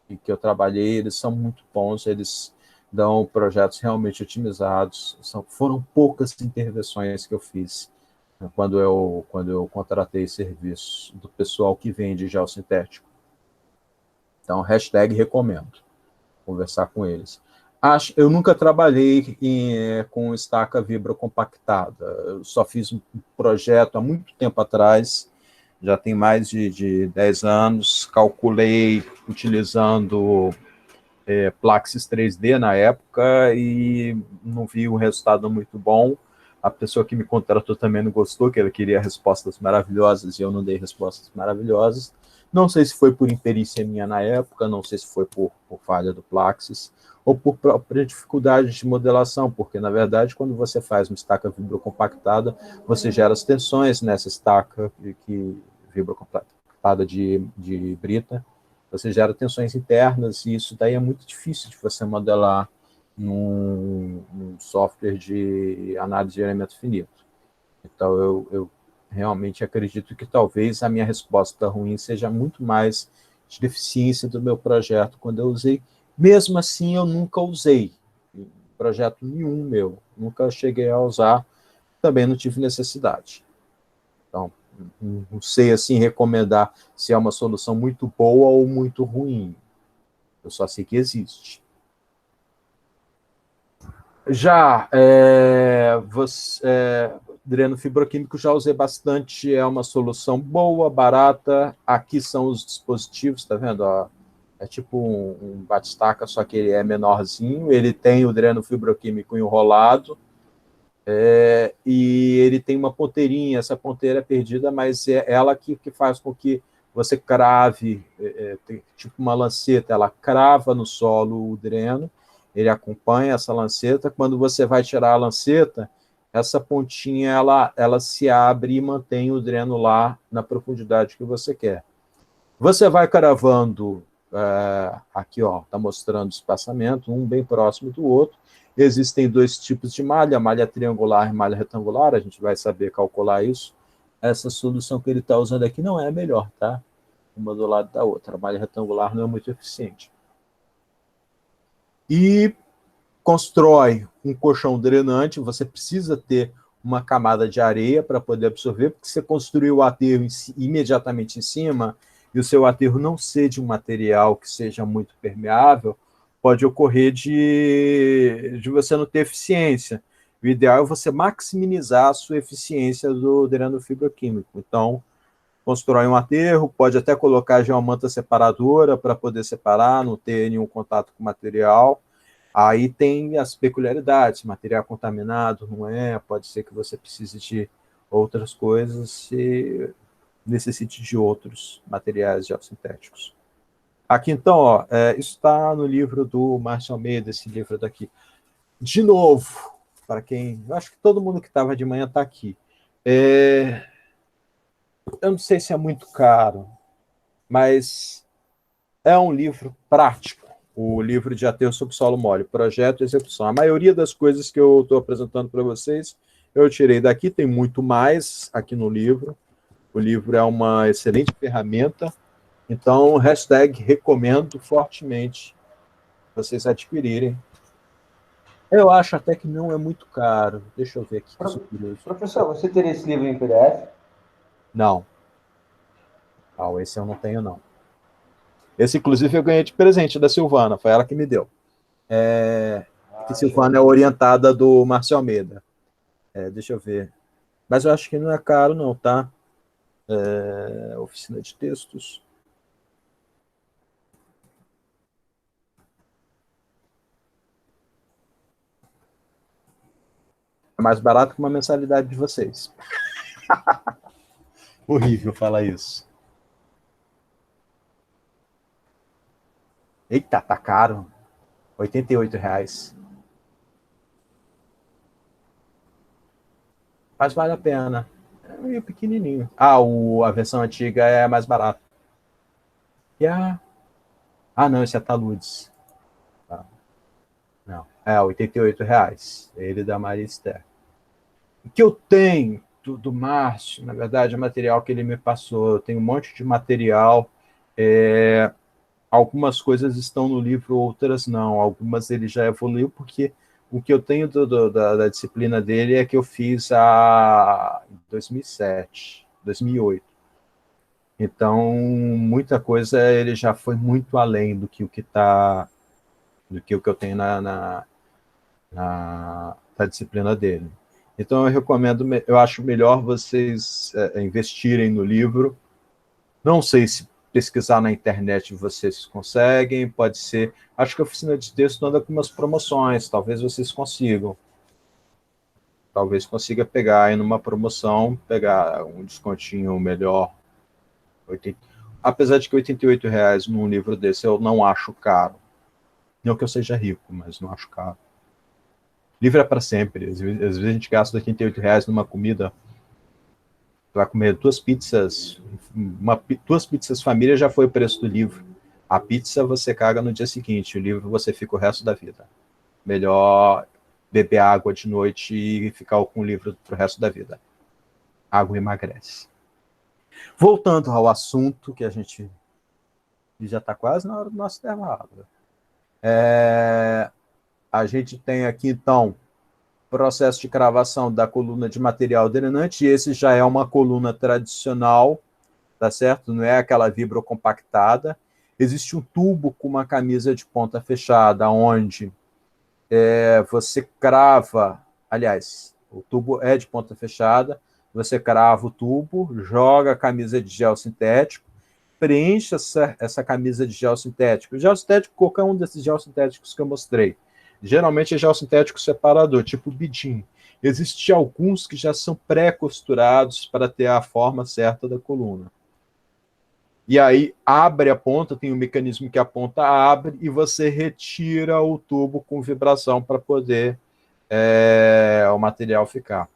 em que eu trabalhei, eles são muito bons, eles dão projetos realmente otimizados. Foram poucas intervenções que eu fiz, né, quando eu contratei serviços do pessoal que vende geossintético. Então, hashtag recomendo conversar com eles. Eu nunca trabalhei com estaca vibrocompactada. Eu só fiz um projeto há muito tempo atrás, já tem mais de 10 anos, calculei utilizando Plaxis 3D na época e não vi um resultado muito bom. A pessoa que me contratou também não gostou, que ela queria respostas maravilhosas e eu não dei respostas maravilhosas. Não sei se foi por imperícia minha na época, não sei se foi por falha do Plaxis ou por própria dificuldade de modelação, porque, na verdade, quando você faz uma estaca vibrocompactada, você gera as tensões nessa estaca vibrocompactada de brita, você gera tensões internas, e isso daí é muito difícil de você modelar num software de análise de elemento finito. Então, eu realmente acredito que talvez a minha resposta ruim seja muito mais de deficiência do meu projeto quando eu usei. Mesmo assim, eu nunca usei projeto nenhum meu, nunca cheguei a usar, também não tive necessidade. Então, não sei assim recomendar se é uma solução muito boa ou muito ruim. Eu só sei que existe. Já, dreno fibroquímico já usei bastante, é uma solução boa, barata. Aqui são os dispositivos, tá vendo? Ó, é tipo um batistaca, só que ele é menorzinho. Ele tem o dreno fibroquímico enrolado, e ele tem uma ponteirinha. Essa ponteira é perdida, mas é ela que faz com que você crave, tipo uma lanceta, ela crava no solo o dreno, ele acompanha essa lanceta. Quando você vai tirar a lanceta, essa pontinha ela se abre e mantém o dreno lá na profundidade que você quer. Você vai cravando, aqui está mostrando o espaçamento, um bem próximo do outro. Existem dois tipos de malha triangular e malha retangular, a gente vai saber calcular isso. Essa solução que ele está usando aqui não é a melhor, tá? Uma do lado da outra. A malha retangular não é muito eficiente. E constrói um colchão drenante, você precisa ter uma camada de areia para poder absorver, porque você construiu o aterro imediatamente em cima, e o seu aterro não ser de um material que seja muito permeável, pode ocorrer de você não ter eficiência. O ideal é você maximizar a sua eficiência do dreno fibroquímico. Então, constrói um aterro, pode até colocar já uma manta separadora para poder separar, não ter nenhum contato com o material. Aí tem as peculiaridades, material contaminado, não é, pode ser que você precise de outras coisas e necessite de outros materiais geossintéticos. Aqui, então, ó, isso está no livro do Márcio Almeida, esse livro daqui. De novo, para quem... Eu acho que todo mundo que estava de manhã está aqui. Eu não sei se é muito caro, mas é um livro prático. O livro de Aterro sobre Solo Mole, Projeto e Execução. A maioria das coisas que eu estou apresentando para vocês, eu tirei daqui, tem muito mais aqui no livro. O livro é uma excelente ferramenta, então, hashtag recomendo fortemente vocês adquirirem. Eu acho até que não é muito caro. Deixa eu ver aqui. Professor, você teria esse livro em PDF? Não. Esse eu não tenho, não. Esse, inclusive, eu ganhei de presente da Silvana, foi ela que me deu. Que Silvana é orientada do Márcio Almeida. Deixa eu ver. Mas eu acho que não é caro, não, tá? Oficina de textos. É mais barato que uma mensalidade de vocês. Horrível falar isso. Eita, tá caro. R$88. Mas vale a pena. É meio pequenininho. A versão antiga é mais barata. Não, esse é Taludes. Tá. Não, R$88. Ele da Maria Esther. O que eu tenho do Márcio, na verdade, é material que ele me passou. Eu tenho um monte de material. algumas coisas estão no livro, outras não. Algumas ele já evoluiu, porque o que eu tenho da disciplina dele é que eu fiz em 2007, 2008. Então, muita coisa ele já foi muito além do que o que eu tenho na disciplina dele. Então, eu recomendo, eu acho melhor vocês investirem no livro. Não sei se pesquisar na internet vocês conseguem, pode ser. Acho que a oficina de texto anda com umas promoções, talvez vocês consigam. Talvez consiga pegar aí numa promoção, pegar um descontinho melhor. Apesar de que R$ 88 num livro desse eu não acho caro. Não que eu seja rico, mas não acho caro. Livro é para sempre. Às vezes a gente gasta R$ 88 numa comida. Vai comer 2 pizzas, 2 pizzas família já foi o preço do livro. A pizza você caga no dia seguinte, o livro você fica o resto da vida. Melhor beber água de noite e ficar com o livro pro resto da vida. Água emagrece. Voltando ao assunto, que a gente já está quase na hora do nosso intervalo. A gente tem aqui, então, processo de cravação da coluna de material drenante, e esse já é uma coluna tradicional, tá certo? Não é aquela vibrocompactada. Existe um tubo com uma camisa de ponta fechada, onde você crava, aliás, o tubo é de ponta fechada, você crava o tubo, joga a camisa de gel sintético, preenche essa camisa de gel sintético. O gel sintético, qualquer um desses gel sintéticos que eu mostrei, geralmente é gel sintético separador, tipo bidim. Existem alguns que já são pré-costurados para ter a forma certa da coluna. E aí abre a ponta, tem um mecanismo que a ponta abre e você retira o tubo com vibração para poder o material ficar.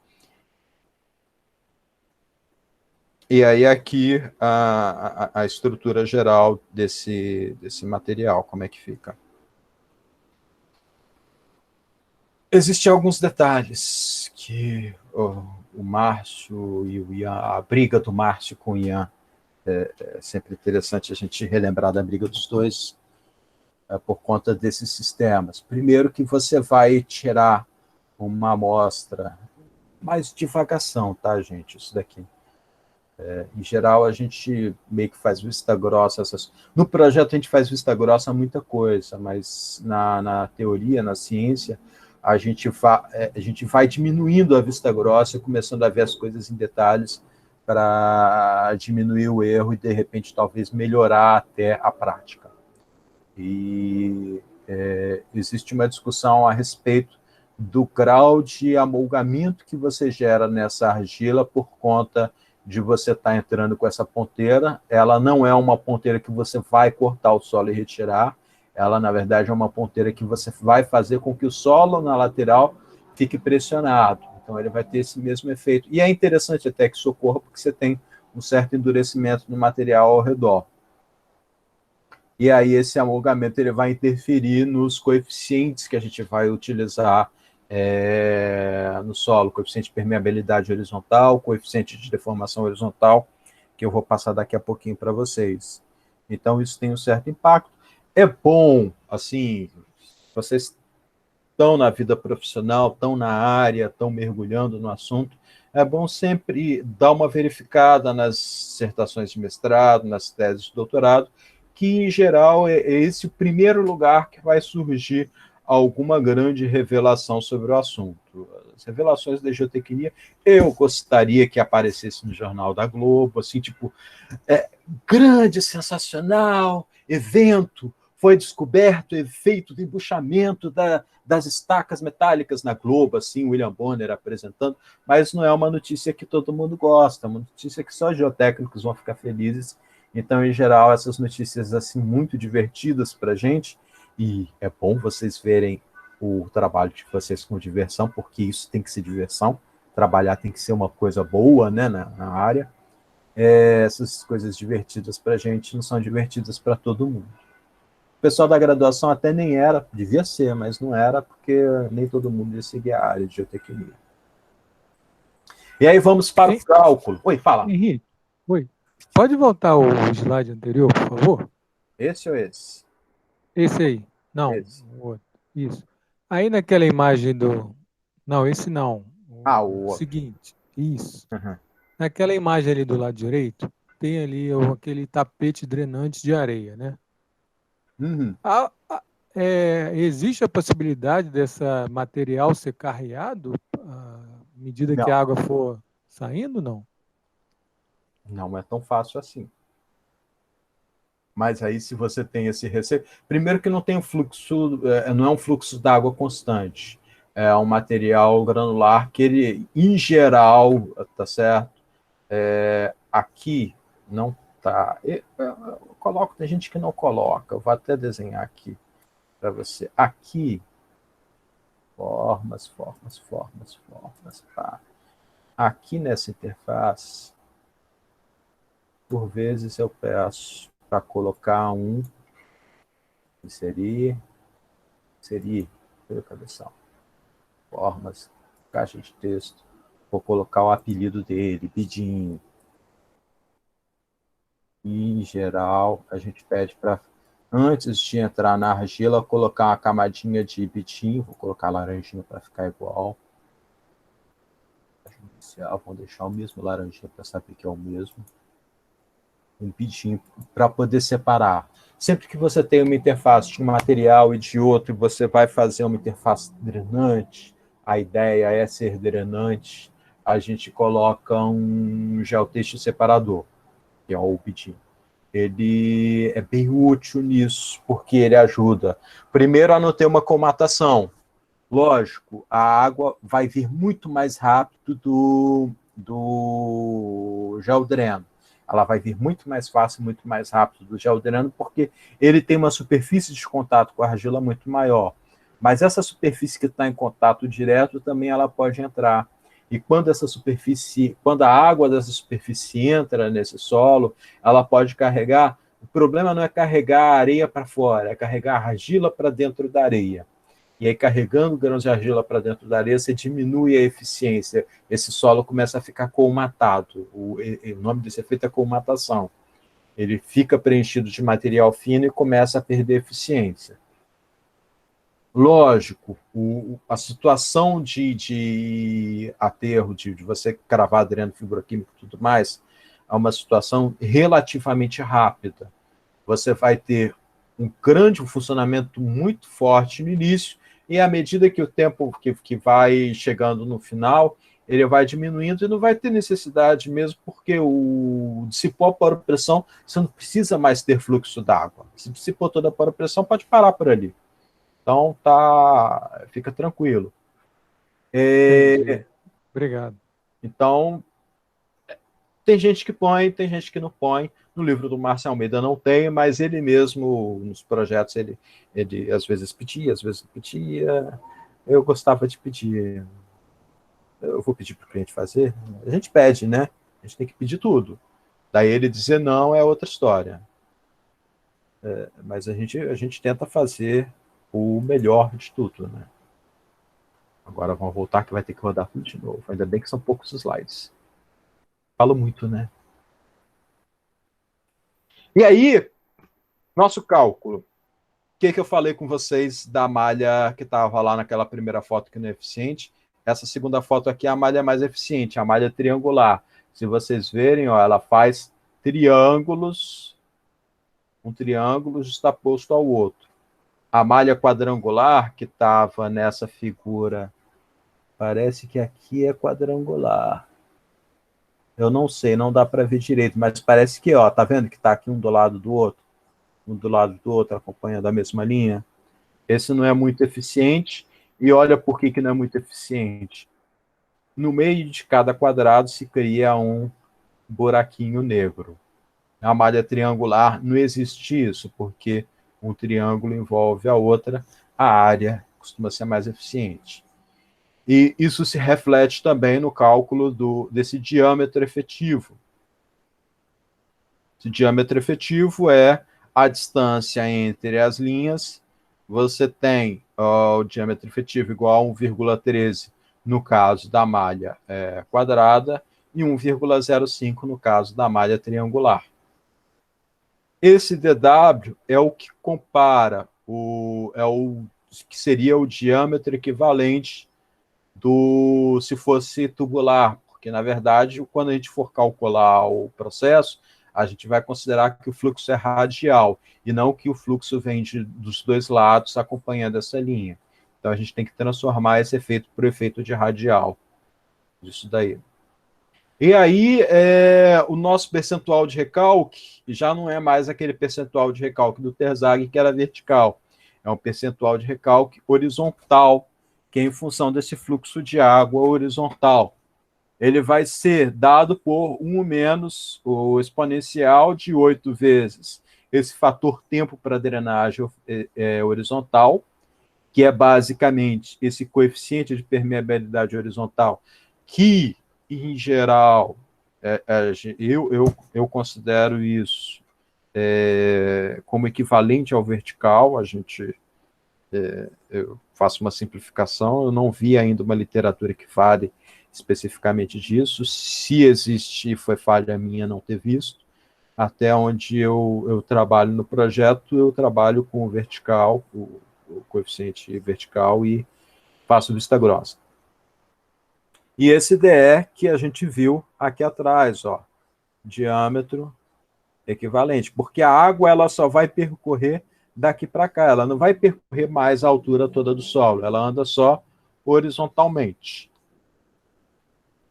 E aí aqui a estrutura geral desse material, como é que fica. Existem alguns detalhes que o Márcio e o Ian, a briga do Márcio com o Ian, é sempre interessante a gente relembrar da briga dos dois por conta desses sistemas. Primeiro que você vai tirar uma amostra, mais divagação, tá, gente, isso daqui. Em geral, a gente meio que faz vista grossa. No projeto, a gente faz vista grossa muita coisa, mas na teoria, na ciência, a gente vai diminuindo a vista grossa, começando a ver as coisas em detalhes para diminuir o erro e, de repente, talvez melhorar até a prática. E existe uma discussão a respeito do grau de amolgamento que você gera nessa argila por conta de você estar entrando com essa ponteira. Ela não é uma ponteira que você vai cortar o solo e retirar, ela, na verdade, é uma ponteira que você vai fazer com que o solo na lateral fique pressionado. Então, ele vai ter esse mesmo efeito. E é interessante até que isso ocorra, porque você tem um certo endurecimento no material ao redor. E aí, esse amolgamento ele vai interferir nos coeficientes que a gente vai utilizar no solo, coeficiente de permeabilidade horizontal, coeficiente de deformação horizontal, que eu vou passar daqui a pouquinho para vocês. Então, isso tem um certo impacto. É bom, assim, vocês estão na vida profissional, estão na área, estão mergulhando no assunto, é bom sempre dar uma verificada nas dissertações de mestrado, nas teses de doutorado, que, em geral, é esse o primeiro lugar que vai surgir alguma grande revelação sobre o assunto. As revelações da geotecnia, eu gostaria que aparecesse no Jornal da Globo, assim, tipo, grande, sensacional, evento, foi descoberto o efeito de embuchamento das estacas metálicas na Globo, assim, William Bonner apresentando, mas não é uma notícia que todo mundo gosta, é uma notícia que só geotécnicos vão ficar felizes. Então, em geral, essas notícias assim muito divertidas para a gente, e é bom vocês verem o trabalho de vocês com diversão, porque isso tem que ser diversão, trabalhar tem que ser uma coisa boa, né, na área. Essas coisas divertidas para a gente não são divertidas para todo mundo. O pessoal da graduação até nem era, devia ser, mas não era, porque nem todo mundo ia seguir a área de geotecnia. E aí vamos para o cálculo. Oi, fala. Henrique, oi. Pode voltar o slide anterior, por favor? Esse ou esse? Esse aí. Não, Esse. o outro. Isso. Aí naquela imagem do. Não, esse não. Ah, O o outro. seguinte. Isso. Uhum. Naquela imagem ali do lado direito, tem ali aquele tapete drenante de areia, né? Uhum. Existe a possibilidade dessa material ser carreado à medida que Não, a água for saindo, não? não é tão fácil assim. Mas aí, se você tem esse receio. Primeiro, que não tem um fluxo, não é um fluxo d'água constante. É um material granular que ele, em geral, tá certo? Aqui não tá. Eu coloco, tem gente que não coloca. Eu vou até desenhar aqui para você. Aqui, formas, formas, formas, formas. Tá. Aqui nessa interface, por vezes eu peço para colocar inserir, pelo cabeção, formas, caixa de texto, vou colocar o apelido dele, Bidinho. E, em geral, a gente pede para, antes de entrar na argila, colocar uma camadinha de Bidinho, vou colocar laranjinha para ficar igual. Inicial, vamos deixar o mesmo laranjinha para saber que é o mesmo. Um Bidinho para poder separar. Sempre que você tem uma interface de um material e de outro, e você vai fazer uma interface drenante, a ideia é ser drenante, a gente coloca um geotexto separador, que é o Bidinho. Ele é bem útil nisso, porque ele ajuda, primeiro, a não ter uma comatação. Lógico, a água vai vir muito mais rápido do geodreno. Ela vai vir muito mais fácil, muito mais rápido do geodreno, porque ele tem uma superfície de contato com a argila muito maior. Mas essa superfície que está em contato direto também ela pode entrar. E quando a água dessa superfície entra nesse solo, ela pode carregar. O problema não é carregar a areia para fora, é carregar a argila para dentro da areia. E aí, carregando grãos de argila para dentro da areia, você diminui a eficiência. Esse solo começa a ficar colmatado. O nome desse efeito é colmatação. Ele fica preenchido de material fino e começa a perder eficiência. Lógico, a situação de aterro, de você cravar dreno fibroquímico e tudo mais, é uma situação relativamente rápida. Você vai ter um funcionamento muito forte no início, e à medida que o tempo que vai chegando no final, ele vai diminuindo e não vai ter necessidade mesmo, porque dissipou a poropressão, você não precisa mais ter fluxo d'água. Se dissipou toda a poropressão, pode parar por ali. Então, fica tranquilo. Entendi. Obrigado. Então, tem gente que põe, tem gente que não põe. No livro do Márcio Almeida não tem, mas ele mesmo, nos projetos, ele às vezes pedia, às vezes não pedia. Eu gostava de pedir. Eu vou pedir para o cliente fazer? A gente pede, né? A gente tem que pedir tudo. Daí ele dizer não é outra história. Mas a gente tenta fazer o melhor de tudo, né? Agora vamos voltar que vai ter que rodar tudo de novo. Ainda bem que são poucos slides. Falo muito, né? E aí, nosso cálculo. O que eu falei com vocês da malha que estava lá naquela primeira foto que não é eficiente? Essa segunda foto aqui é a malha mais eficiente, a malha triangular. Se vocês verem, ó, ela faz triângulos, um triângulo justaposto ao outro. A malha quadrangular, que estava nessa figura, parece que aqui é quadrangular. Eu não sei, não dá para ver direito, mas parece que, ó, tá vendo que está aqui um do lado do outro? Um do lado do outro, acompanhando a mesma linha? Esse não é muito eficiente, e olha por que não é muito eficiente. No meio de cada quadrado se cria um buraquinho negro. Na malha triangular não existe isso, porque um triângulo envolve a outra, a área costuma ser mais eficiente. E isso se reflete também no cálculo desse diâmetro efetivo. Esse diâmetro efetivo é a distância entre as linhas. Você tem o diâmetro efetivo igual a 1,13 no caso da malha quadrada e 1,05 no caso da malha triangular. Esse DW é o que compara, é o que seria o diâmetro equivalente se fosse tubular, porque, na verdade, quando a gente for calcular o processo, a gente vai considerar que o fluxo é radial, e não que o fluxo vem dos dois lados acompanhando essa linha. Então, a gente tem que transformar esse efeito por efeito de radial, disso daí. E aí, o nosso percentual de recalque já não é mais aquele percentual de recalque do Terzaghi, que era vertical. É um percentual de recalque horizontal, que é em função desse fluxo de água horizontal. Ele vai ser dado por 1 menos o exponencial de 8 vezes esse fator tempo para drenagem horizontal, que é basicamente esse coeficiente de permeabilidade horizontal, que, em geral, eu considero isso como equivalente ao vertical. Eu faço uma simplificação, eu não vi ainda uma literatura que fale especificamente disso. Se existe, foi falha minha não ter visto. Até onde eu trabalho no projeto, eu trabalho com o vertical, o coeficiente vertical, e faço vista grossa. E esse DE que a gente viu aqui atrás, ó, diâmetro equivalente, porque a água ela só vai percorrer daqui para cá, ela não vai percorrer mais a altura toda do solo, ela anda só horizontalmente.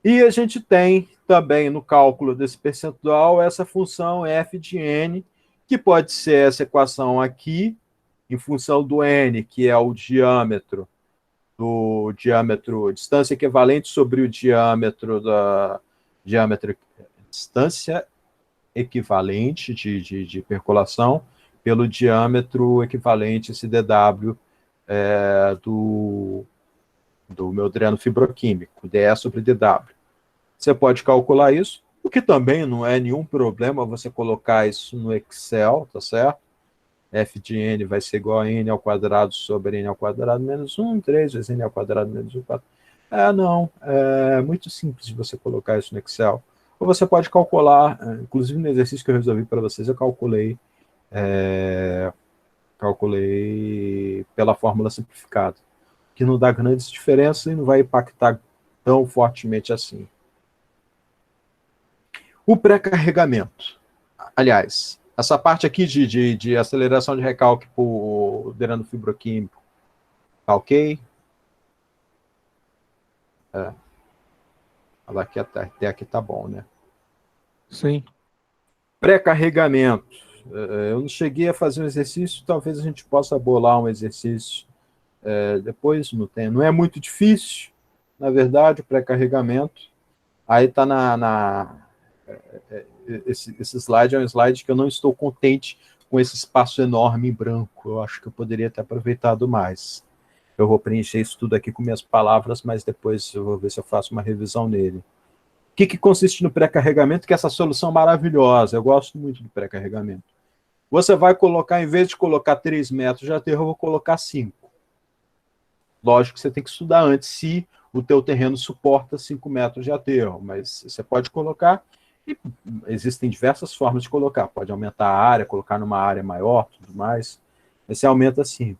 E a gente tem também no cálculo desse percentual essa função f de n, que pode ser essa equação aqui, em função do n, que é o diâmetro, distância equivalente sobre o diâmetro distância equivalente de percolação, pelo diâmetro equivalente, esse DW, do meu dreno fibroquímico, DE sobre DW. Você pode calcular isso, o que também não é nenhum problema você colocar isso no Excel, tá certo? F de n vai ser igual a n ao quadrado sobre n ao quadrado menos 1, 3 vezes n ao quadrado menos 1, 4. Não, é muito simples de você colocar isso no Excel. Ou você pode calcular, inclusive no exercício que eu resolvi para vocês, eu calculei pela fórmula simplificada, que não dá grandes diferenças e não vai impactar tão fortemente assim. O pré-carregamento. Aliás, essa parte aqui de aceleração de recalque por dreno fibroquímico, tá ok? Até aqui tá bom, né? Sim. Pré-carregamento. Eu não cheguei a fazer um exercício, talvez a gente possa bolar um exercício depois, não é muito difícil, na verdade, o pré-carregamento. Aí está esse slide é um slide que eu não estou contente com esse espaço enorme em branco. Eu acho que eu poderia ter aproveitado mais. Eu vou preencher isso tudo aqui com minhas palavras, mas depois eu vou ver se eu faço uma revisão nele. O que consiste no pré-carregamento? Que é essa solução maravilhosa. Eu gosto muito do pré-carregamento. Você vai colocar, em vez de colocar 3 metros de aterro, eu vou colocar 5. Lógico que você tem que estudar antes se o teu terreno suporta 5 metros de aterro, mas você pode colocar, e existem diversas formas de colocar. Pode aumentar a área, colocar numa área maior, tudo mais. Você aumenta 5.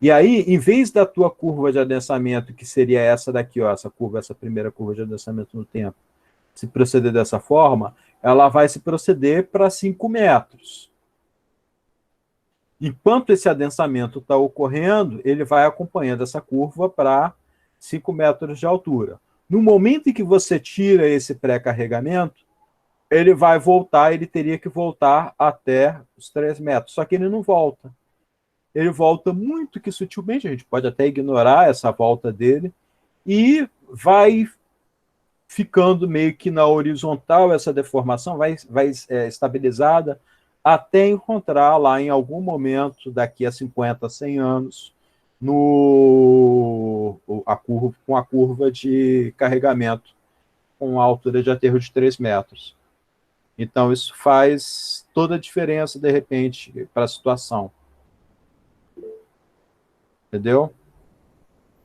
E aí, em vez da tua curva de adensamento, que seria essa daqui, ó, essa primeira curva de adensamento no tempo, se proceder dessa forma, ela vai se proceder para 5 metros. Enquanto esse adensamento está ocorrendo, ele vai acompanhando essa curva para 5 metros de altura. No momento em que você tira esse pré-carregamento, ele vai voltar, ele teria que voltar até os 3 metros, só que ele não volta. Ele volta muito que sutilmente, a gente pode até ignorar essa volta dele, e vai ficando meio que na horizontal, essa deformação vai estabilizada, até encontrar lá em algum momento, daqui a 50, 100 anos, com a curva de carregamento com a altura de aterro de 3 metros. Então, isso faz toda a diferença, de repente, para a situação. Entendeu?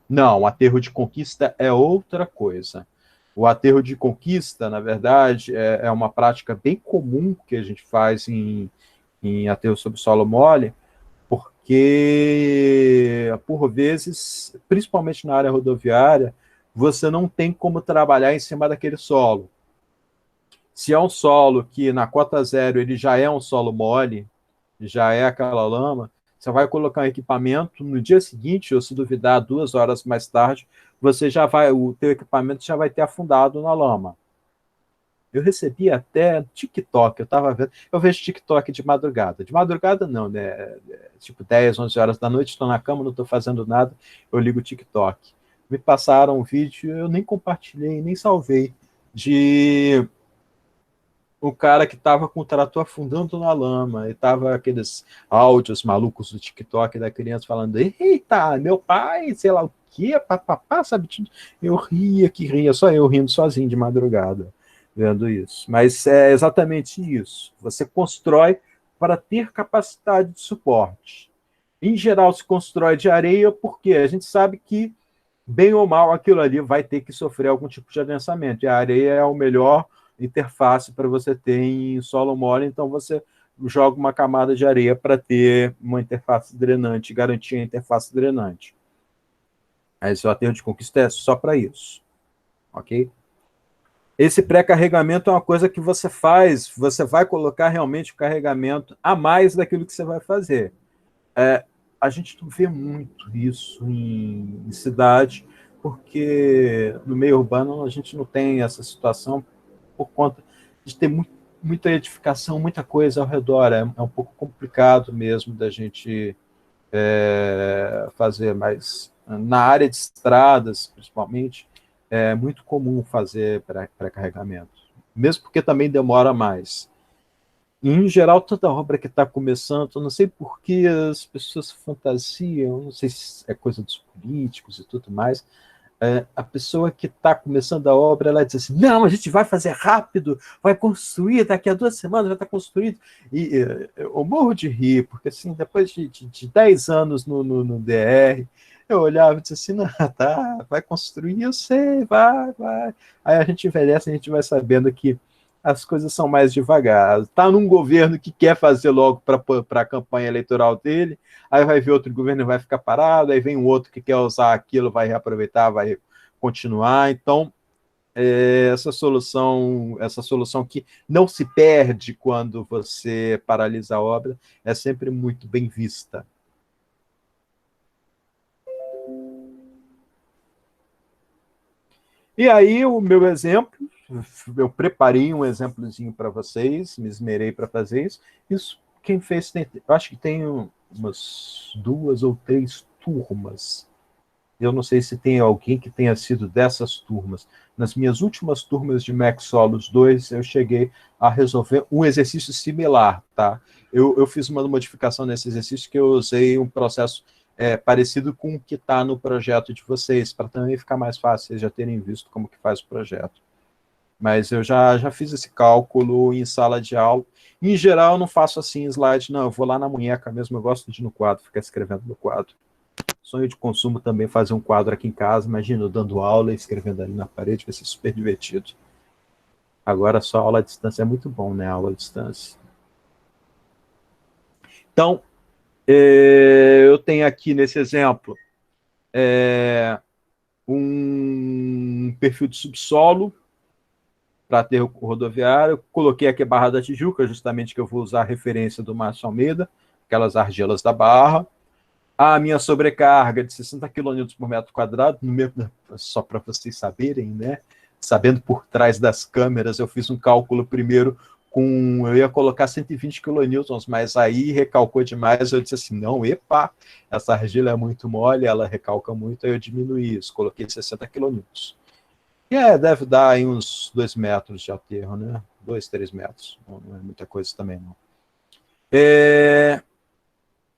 Não, o aterro de conquista é outra coisa. O aterro de conquista, na verdade, é uma prática bem comum que a gente faz em em aterro sobre solo mole, porque, por vezes, principalmente na área rodoviária, você não tem como trabalhar em cima daquele solo. Se é um solo que na cota zero ele já é um solo mole, já é aquela lama, você vai colocar um equipamento no dia seguinte, ou se duvidar, 2 horas mais tarde, você já vai, o teu equipamento já vai ter afundado na lama. Eu recebi até TikTok, eu estava vendo, eu vejo TikTok de madrugada não, né, tipo 10, 11 horas da noite, estou na cama, não estou fazendo nada, eu ligo o TikTok. Me passaram um vídeo, eu nem compartilhei, nem salvei, de o cara que estava com o trator afundando na lama, e tava aqueles áudios malucos do TikTok da criança falando, eita, meu pai, sei lá o que, papapá, sabe? Eu ria, só eu rindo sozinho de madrugada, vendo isso. Mas é exatamente isso. Você constrói para ter capacidade de suporte. Em geral, se constrói de areia porque a gente sabe que, bem ou mal, aquilo ali vai ter que sofrer algum tipo de adensamento. E a areia é o melhor interface para você ter em solo mole, então você joga uma camada de areia para ter uma interface drenante, garantir a interface drenante. Mas o aterro de conquista é só para isso, ok? Esse pré-carregamento é uma coisa que você faz, você vai colocar realmente o carregamento a mais daquilo que você vai fazer. A gente não vê muito isso em cidade, porque no meio urbano a gente não tem essa situação por conta de ter muita edificação, muita coisa ao redor. É um pouco complicado mesmo da gente fazer, mas na área de estradas, principalmente, é muito comum fazer pré-carregamento, mesmo porque também demora mais. E, em geral, toda obra que está começando, eu não sei por que as pessoas fantasiam, não sei se é coisa dos políticos e tudo mais, a pessoa que está começando a obra, ela diz assim, não, a gente vai fazer rápido, vai construir, daqui a 2 semanas vai estar construído. E eu morro de rir, porque assim, depois de 10 anos no DR, eu olhava e disse assim, não, tá, vai construir, eu sei, vai. Aí a gente envelhece, a gente vai sabendo que as coisas são mais devagar. Está num governo que quer fazer logo para a campanha eleitoral dele, aí vai ver outro governo e vai ficar parado, aí vem um outro que quer usar aquilo, vai reaproveitar, vai continuar. Então, essa solução que não se perde quando você paralisa a obra, é sempre muito bem vista. E aí, o meu exemplo, eu preparei um exemplozinho para vocês, me esmerei para fazer isso. Isso, quem fez, eu acho que tem umas 2 ou 3 turmas. Eu não sei se tem alguém que tenha sido dessas turmas. Nas minhas últimas turmas de Max Solos 2, eu cheguei a resolver um exercício similar, tá? Eu fiz uma modificação nesse exercício que eu usei um processo parecido com o que está no projeto de vocês, para também ficar mais fácil vocês já terem visto como que faz o projeto. Mas eu já fiz esse cálculo em sala de aula. Em geral, eu não faço assim em slide, não. Eu vou lá na munheca mesmo, eu gosto de ir no quadro, ficar escrevendo no quadro. Sonho de consumo também fazer um quadro aqui em casa, imagina eu dando aula e escrevendo ali na parede, vai ser super divertido. Agora só aula à distância é muito bom, né? Aula à distância. Então, eu tenho aqui nesse exemplo um perfil de subsolo para ter rodoviário. Eu coloquei aqui a Barra da Tijuca, justamente que eu vou usar a referência do Márcio Almeida, aquelas argilas da Barra. A minha sobrecarga de 60 kN por metro quadrado, só para vocês saberem, né? Sabendo por trás das câmeras, eu fiz um cálculo primeiro eu ia colocar 120 kN, mas aí recalcou demais, eu disse assim, não, epa, essa argila é muito mole, ela recalca muito, aí eu diminuí isso, coloquei 60 kN. E deve dar aí uns 2 metros de aterro, né? 2, 3 metros, não é muita coisa também, não.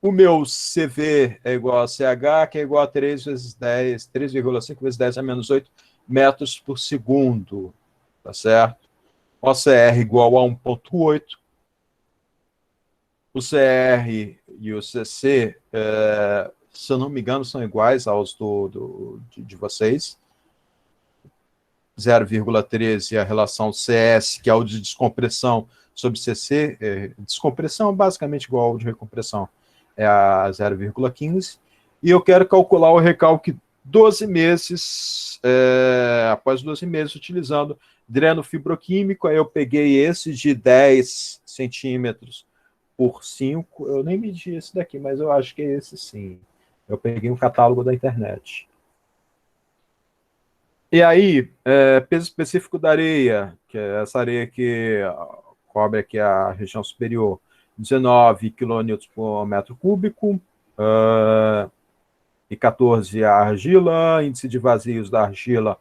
O meu CV é igual a CH, que é igual a 3 vezes 10, 3,5 vezes 10 a menos 8 metros por segundo, tá certo? OCR igual a 1,8. O CR e o CC, se eu não me engano, são iguais aos de vocês. 0,13 a relação CS, que é o de descompressão, sobre CC, descompressão basicamente igual ao de recompressão, é a 0,15, e eu quero calcular o recalque 12 meses, após 12 meses, utilizando dreno fibroquímico. Aí eu peguei esse de 10 centímetros por 5, eu nem medi esse daqui, mas eu acho que é esse sim. Eu peguei um catálogo da internet. E aí, peso específico da areia, que é essa areia que cobre aqui a região superior, 19 kN por metro cúbico, e 14 a argila, índice de vazios da argila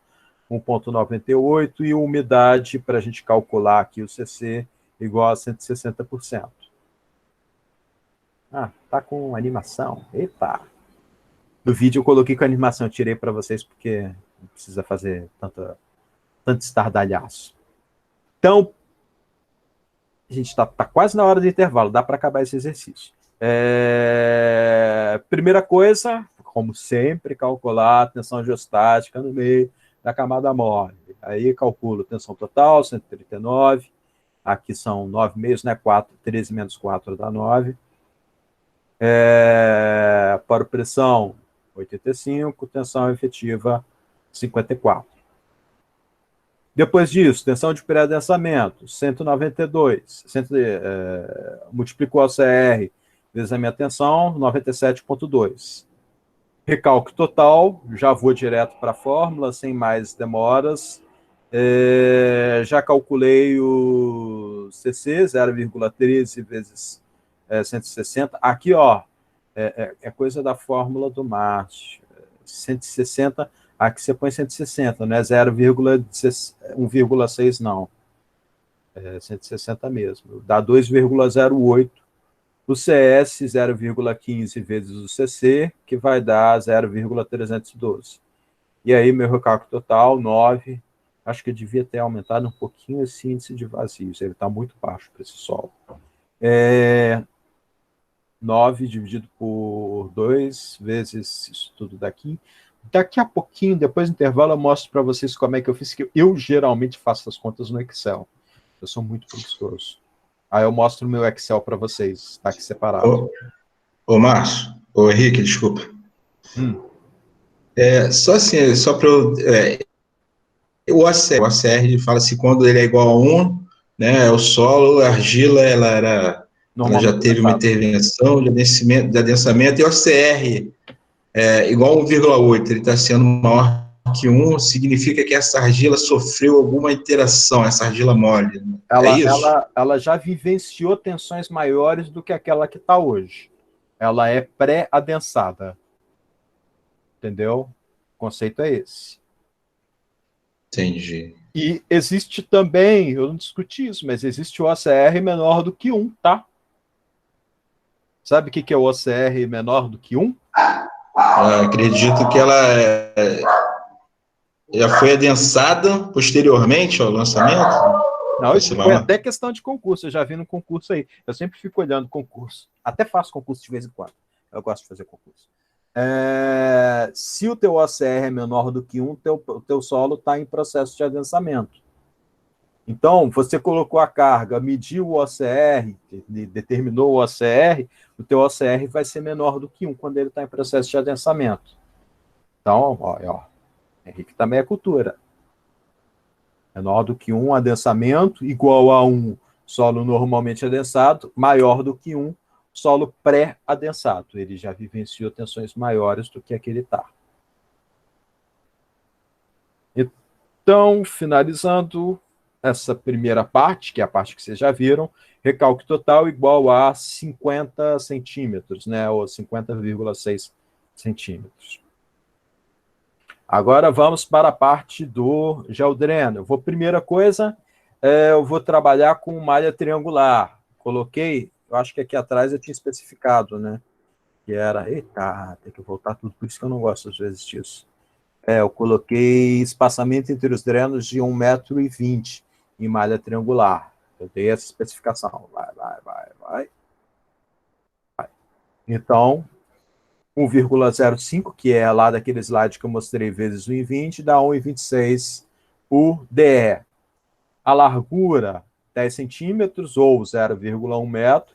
1,98, e umidade, para a gente calcular aqui o CC, igual a 160%. Ah, tá com animação. Eita! No vídeo eu coloquei com animação, eu tirei para vocês porque não precisa fazer tanto estardalhaço. Então, a gente está quase na hora do intervalo, dá para acabar esse exercício. Primeira coisa, como sempre, calcular a tensão geostática no meio da camada mole. Aí calculo tensão total, 139, aqui são 9,5, né? 13 menos 4 dá 9. Para pressão, 85, tensão efetiva, 54. Depois disso, tensão de pré-adensamento, 192. Multiplicou a CR vezes a minha tensão, 97,2. Recalque total, já vou direto para a fórmula, sem mais demoras. Já calculei o CC, 0,13 vezes 160. Aqui, ó, é coisa da fórmula do Márcio. 160, aqui você põe 160, não é 1,6 não. 160 mesmo. Dá 2,08. O CS, 0,15 vezes o CC, que vai dar 0,312. E aí, meu recalque total, 9. Acho que eu devia ter aumentado um pouquinho esse índice de vazios. Ele está muito baixo para esse solo. 9 dividido por 2 vezes isso tudo daqui. Daqui a pouquinho, depois do intervalo, eu mostro para vocês como é que eu fiz. Que eu geralmente faço as contas no Excel. Eu sou muito preguiçoso. Aí eu mostro o meu Excel para vocês. Está aqui separado. Ô Márcio, ô Henrique, desculpa. Só assim, só para eu... o ACR fala-se quando ele é igual a 1, né? O solo, a argila, ela já teve uma intervenção de adensamento, e o ACR igual a 1,8, ele está sendo maior que 1, significa que essa argila sofreu alguma interação, essa argila mole. Ela já vivenciou tensões maiores do que aquela que está hoje. Ela é pré-adensada. Entendeu? O conceito é esse. Entendi. E existe também, eu não discuti isso, mas existe o OCR menor do que 1, tá? Sabe o que é o OCR menor do que 1? Acredito que ela já foi adensada posteriormente ao lançamento? Não, isso foi até questão de concurso, eu já vi no concurso aí. Eu sempre fico olhando concurso. Até faço concurso de vez em quando. Eu gosto de fazer concurso. Se o teu OCR é menor do que 1, o teu solo está em processo de adensamento. Então, você colocou a carga, mediu o OCR, determinou o OCR, o teu OCR vai ser menor do que 1 quando ele está em processo de adensamento. Então, ó, Henrique também é cultura. Menor do que 1, adensamento, igual a 1, solo normalmente adensado, maior do que 1, solo pré-adensado. Ele já vivenciou tensões maiores do que aquele está. Então, finalizando essa primeira parte, que é a parte que vocês já viram, recalque total igual a 50 centímetros, né, ou 50,6 centímetros. Agora vamos para a parte do geodreno. Primeira coisa, eu vou trabalhar com malha triangular. Coloquei, eu acho que aqui atrás eu tinha especificado, né? Que era, eita, tem que voltar tudo, por isso que eu não gosto às vezes disso. Eu coloquei espaçamento entre os drenos de 1,20 m em malha triangular. Eu dei essa especificação. Vai. Então, 1,05, que é lá daquele slide que eu mostrei, vezes 1,20, dá 1,26 o DE. A largura 10 centímetros ou 0,1 metro,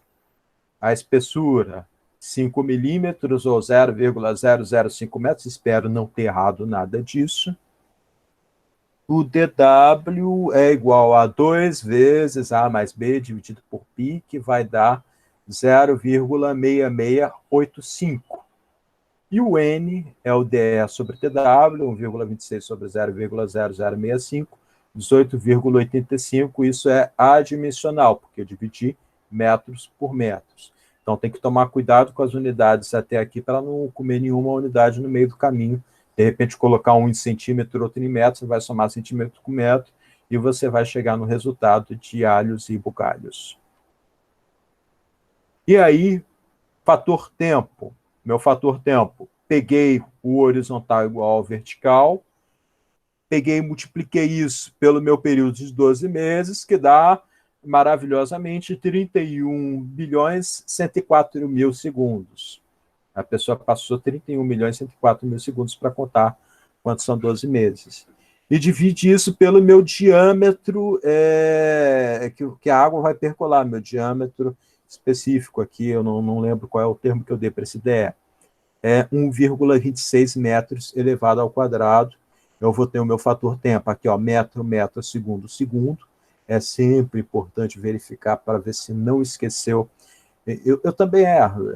a espessura 5 milímetros ou 0,005 metros, espero não ter errado nada disso. O dW é igual a 2 vezes A mais B dividido por π, que vai dar 0,6685. E o N é o DE sobre TW, 1,26 sobre 0,0065, 18,85. Isso é adimensional, porque eu dividi metros por metros. Então tem que tomar cuidado com as unidades até aqui para não comer nenhuma unidade no meio do caminho. De repente colocar um em centímetro, outro em metro, você vai somar centímetro com metro e você vai chegar no resultado de alhos e bugalhos. E aí, fator tempo. Meu fator tempo, peguei o horizontal igual ao vertical, peguei e multipliquei isso pelo meu período de 12 meses, que dá maravilhosamente 31 bilhões 104 mil segundos. A pessoa passou 31 milhões 104 mil segundos para contar quantos são 12 meses. E divide isso pelo meu diâmetro, que a água vai percolar, meu diâmetro específico aqui, eu não lembro qual é o termo que eu dei para esse DE. É 1,26 metros elevado ao quadrado. Eu vou ter o meu fator tempo aqui, ó, metro, metro, segundo, segundo. É sempre importante verificar para ver se não esqueceu. Eu também erro.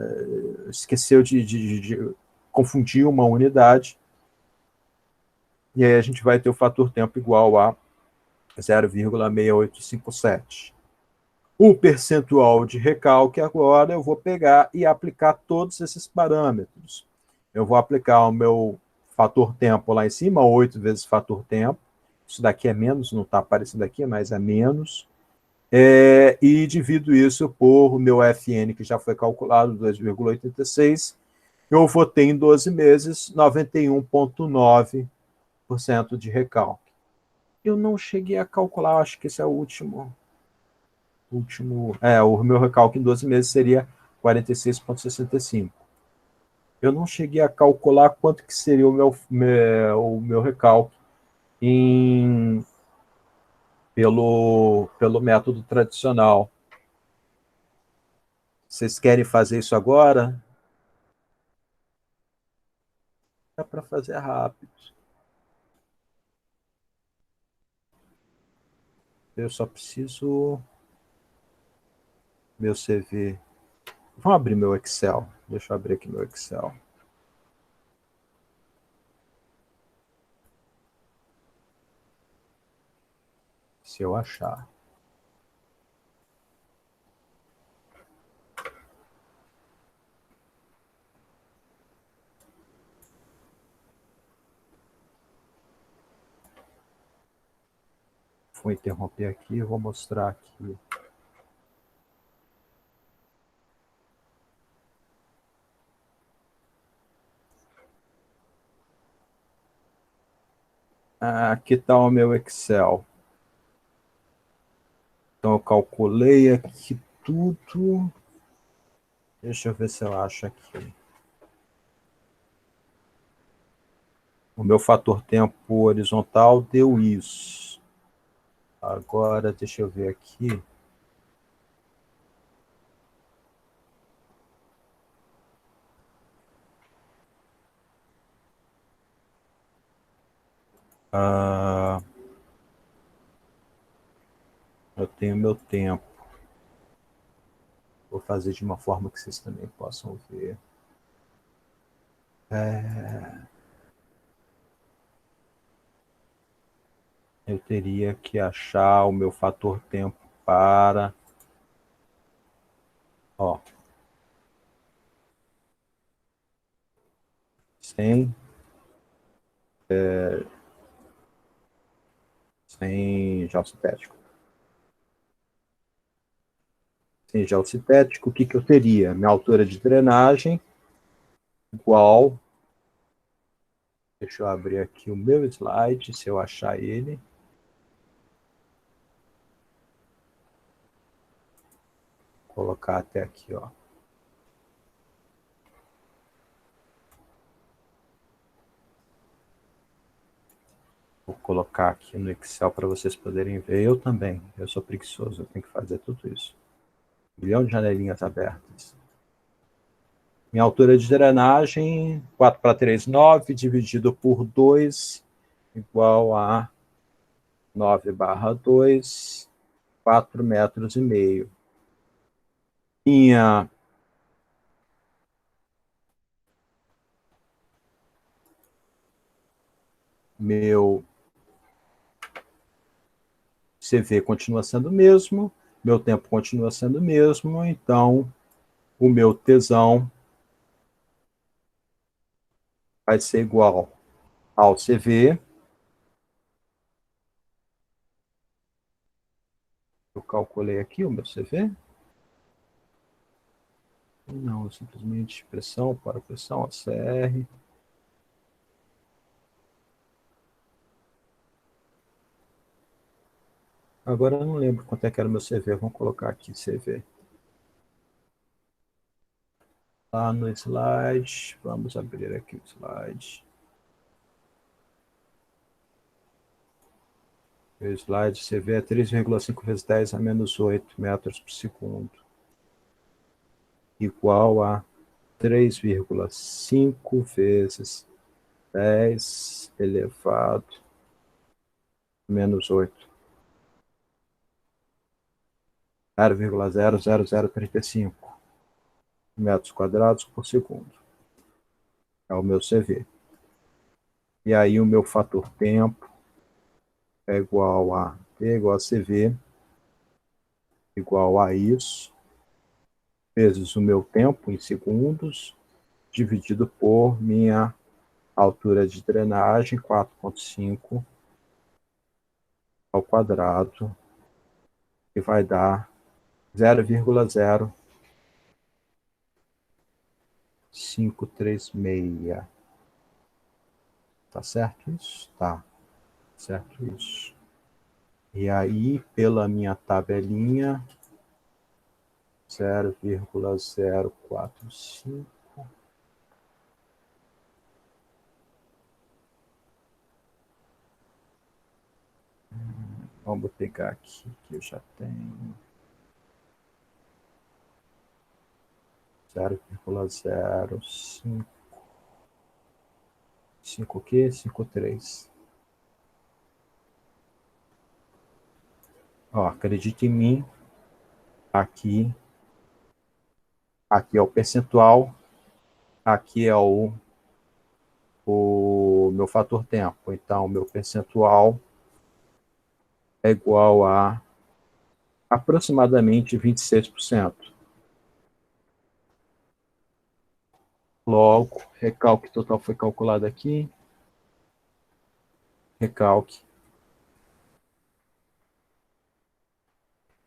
Esqueceu de confundir uma unidade. E aí a gente vai ter o fator tempo igual a 0,6857. O percentual de recalque agora eu vou pegar e aplicar todos esses parâmetros. Eu vou aplicar o meu fator tempo lá em cima, 8 vezes fator tempo. Isso daqui é menos, não está aparecendo aqui, mas é menos. E divido isso por o meu FN, que já foi calculado, 2,86. Eu vou ter em 12 meses 91,9% de recalque. Eu não cheguei a calcular, acho que esse é o último. O meu recalque em 12 meses seria 46,65. Eu não cheguei a calcular quanto que seria o meu recalque pelo método tradicional. Vocês querem fazer isso agora? Dá para fazer rápido. Eu só preciso... Meu CV. Vamos abrir meu Excel. Deixa eu abrir aqui meu Excel. Se eu achar. Vou interromper aqui e vou mostrar aqui. Aqui está o meu Excel. Então, eu calculei aqui tudo. Deixa eu ver se eu acho aqui. O meu fator tempo horizontal deu isso. Agora, deixa eu ver aqui. Eu tenho meu tempo. Vou fazer de uma forma que vocês também possam ver. Eu teria que achar o meu fator tempo para... Ó. 100... sem gel sintético. Sem gel sintético, o que eu teria? Minha altura de drenagem igual... Deixa eu abrir aqui o meu slide, se eu achar ele. Vou colocar até aqui, ó. Vou colocar aqui no Excel para vocês poderem ver. Eu também. Eu sou preguiçoso, eu tenho que fazer tudo isso. 1 milhão de janelinhas abertas. Minha altura de drenagem, 4/3,9, dividido por 2, igual a 9/2, 4,5 metros. Meu CV continua sendo o mesmo, meu tempo continua sendo o mesmo, então o meu tesão vai ser igual ao CV. Eu calculei aqui o meu CV. Não, simplesmente pressão para pressão, ACR. Agora eu não lembro quanto é que era o meu CV. Vamos colocar aqui CV. Lá no slide. Vamos abrir aqui o slide. O slide CV é 3,5 vezes 10 a menos 8 metros por segundo. Igual a 3,5 vezes 10 elevado a menos 8. 0,00035 metros quadrados por segundo. É o meu CV. E aí o meu fator tempo é igual a T igual a CV, igual a isso, vezes o meu tempo em segundos, dividido por minha altura de drenagem, 4,5 ao quadrado, que vai dar 0,0536. Tá certo isso? Tá certo isso. E aí, pela minha tabelinha, 0,045. Vamos pegar aqui, que eu já tenho. 0,05. 5 o quê? 5,3. Ó, acredite em mim. Aqui é o percentual. Aqui é o meu fator tempo. Então, o meu percentual é igual a aproximadamente 26%. Logo, recalque total foi calculado aqui. Recalque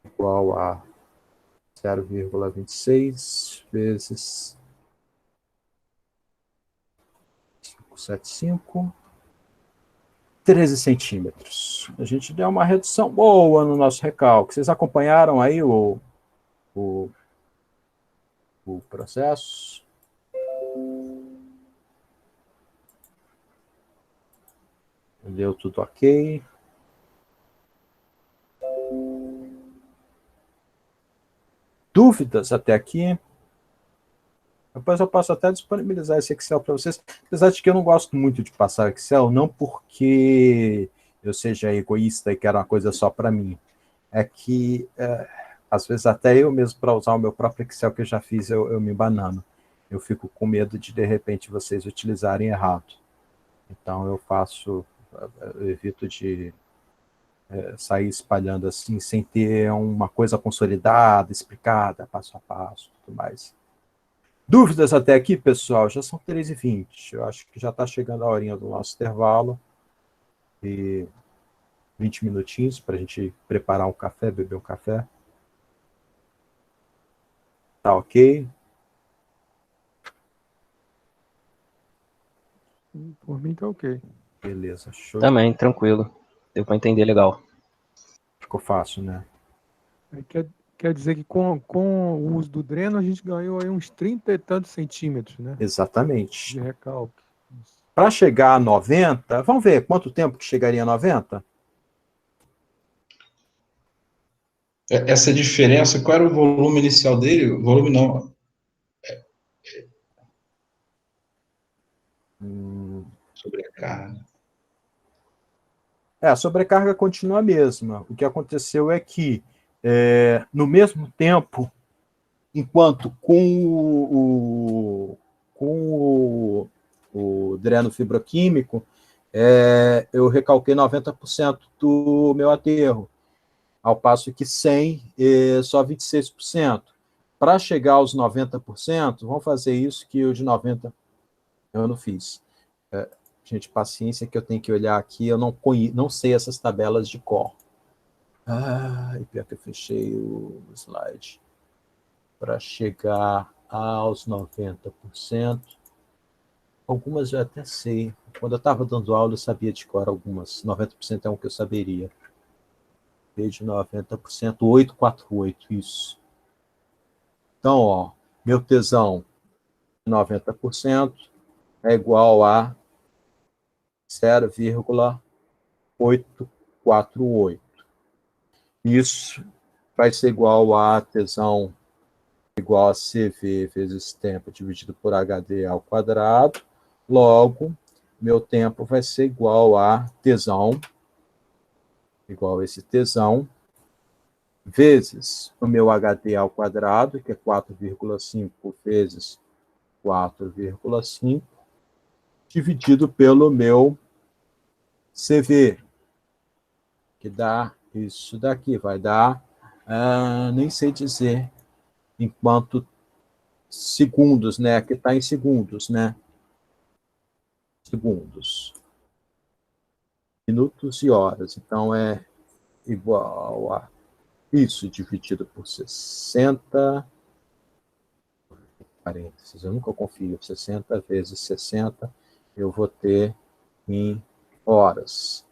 igual a 0,26 vezes 575, 13 centímetros. A gente deu uma redução boa no nosso recalque. Vocês acompanharam aí o processo? Deu tudo ok. Dúvidas até aqui? Depois eu posso até disponibilizar esse Excel para vocês, apesar de que eu não gosto muito de passar Excel, não porque eu seja egoísta e quero uma coisa só para mim. É que, às vezes, até eu mesmo, para usar o meu próprio Excel que eu já fiz, eu me banano. Eu fico com medo de repente, vocês utilizarem errado. Então, eu evito de sair espalhando assim, sem ter uma coisa consolidada, explicada, passo a passo, tudo mais. Dúvidas até aqui, pessoal? Já são 3h20. Eu acho que já está chegando a horinha do nosso intervalo. E 20 minutinhos para a gente preparar um café, beber um café. Tá ok? Por mim tá ok. Beleza, show. Também, tranquilo. Deu para entender legal. Ficou fácil, né? Quer dizer que com o uso do dreno a gente ganhou aí uns 30 e tantos centímetros, né? Exatamente. De recalque. Para chegar a 90, vamos ver quanto tempo que chegaria a 90? Essa diferença, qual era o volume inicial dele? O volume não. Sobrecarga. A sobrecarga continua a mesma. O que aconteceu é que, no mesmo tempo, enquanto com o dreno fibroquímico, eu recalquei 90% do meu aterro, ao passo que 100, só 26%. Para chegar aos 90%, vamos fazer isso que o de 90% eu não fiz. Gente, paciência que eu tenho que olhar aqui, eu não sei essas tabelas de cor. E pior que eu fechei o slide. Para chegar aos 90%, algumas eu até sei. Quando eu estava dando aula, eu sabia de cor algumas. 90% é um que eu saberia. De 90%, 848, isso. Então, ó, meu tesão, 90%, é igual a 0,848. Isso vai ser igual a tesão igual a CV vezes tempo dividido por HD ao quadrado. Logo, meu tempo vai ser igual a tesão, igual a esse tesão, vezes o meu HD ao quadrado, que é 4,5 vezes 4,5, dividido pelo meu CV, que dá isso daqui, vai dar, nem sei dizer em quanto segundos, né? Que está em segundos, né? Segundos. Minutos e horas. Então, é igual a isso dividido por 60, parênteses, eu nunca confio, 60 vezes 60, eu vou ter em horas.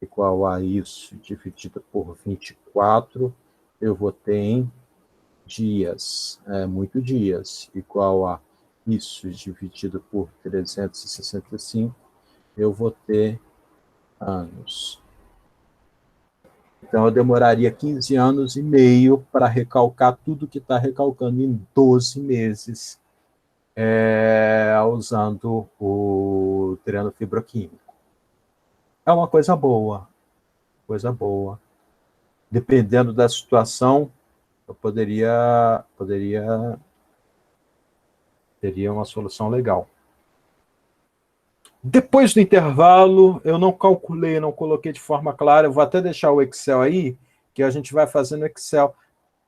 Igual a isso dividido por 24, eu vou ter em dias, muito dias, igual a isso dividido por 365, eu vou ter anos. Então, eu demoraria 15 anos e meio para recalcar tudo que está recalcando em 12 meses, usando o dreno fibroquímico. É uma coisa boa, coisa boa. Dependendo da situação, eu teria uma solução legal. Depois do intervalo, eu não calculei, não coloquei de forma clara, eu vou até deixar o Excel aí, que a gente vai fazer no Excel.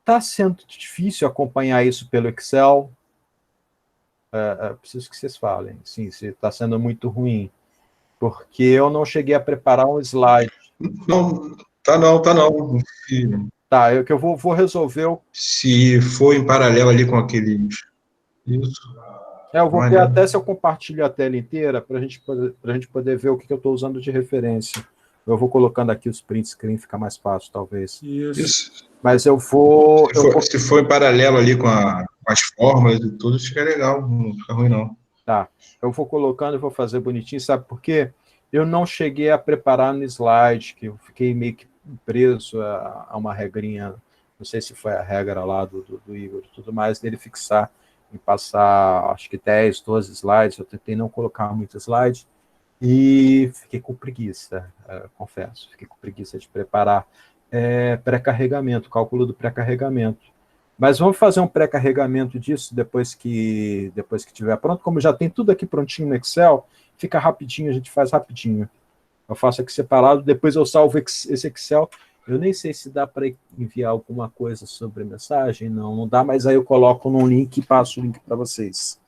Está sendo difícil acompanhar isso pelo Excel? Preciso que vocês falem, sim, se está sendo muito ruim, porque eu não cheguei a preparar um slide. Não, tá não. Tá, que eu vou resolver. Se for em paralelo ali com aquele... Isso. Eu vou ver até se eu compartilho a tela inteira para a gente poder ver o que eu estou usando de referência. Eu vou colocando aqui os print screen, fica mais fácil, talvez. Isso. Mas eu vou... Se for em paralelo ali com as fórmulas e tudo, fica legal, não fica ruim, não. Tá, eu vou colocando e vou fazer bonitinho, sabe por quê? Eu não cheguei a preparar no slide, que eu fiquei meio que preso a uma regrinha, não sei se foi a regra lá do Igor e tudo mais, dele fixar em passar, acho que 10, 12 slides, eu tentei não colocar muito slide, e fiquei com preguiça, confesso, fiquei com preguiça de preparar pré-carregamento, cálculo do pré-carregamento. Mas vamos fazer um pré-carregamento disso depois que estiver pronto. Como já tem tudo aqui prontinho no Excel, fica rapidinho, a gente faz rapidinho. Eu faço aqui separado, depois eu salvo esse Excel. Eu nem sei se dá para enviar alguma coisa sobre mensagem, não dá, mas aí eu coloco num link e passo o link para vocês.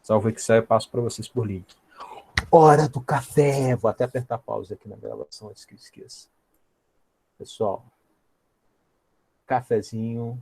Salvo o Excel e passo para vocês por link. Hora do café! Vou até apertar pausa aqui na gravação antes que eu esqueça. Pessoal, cafezinho.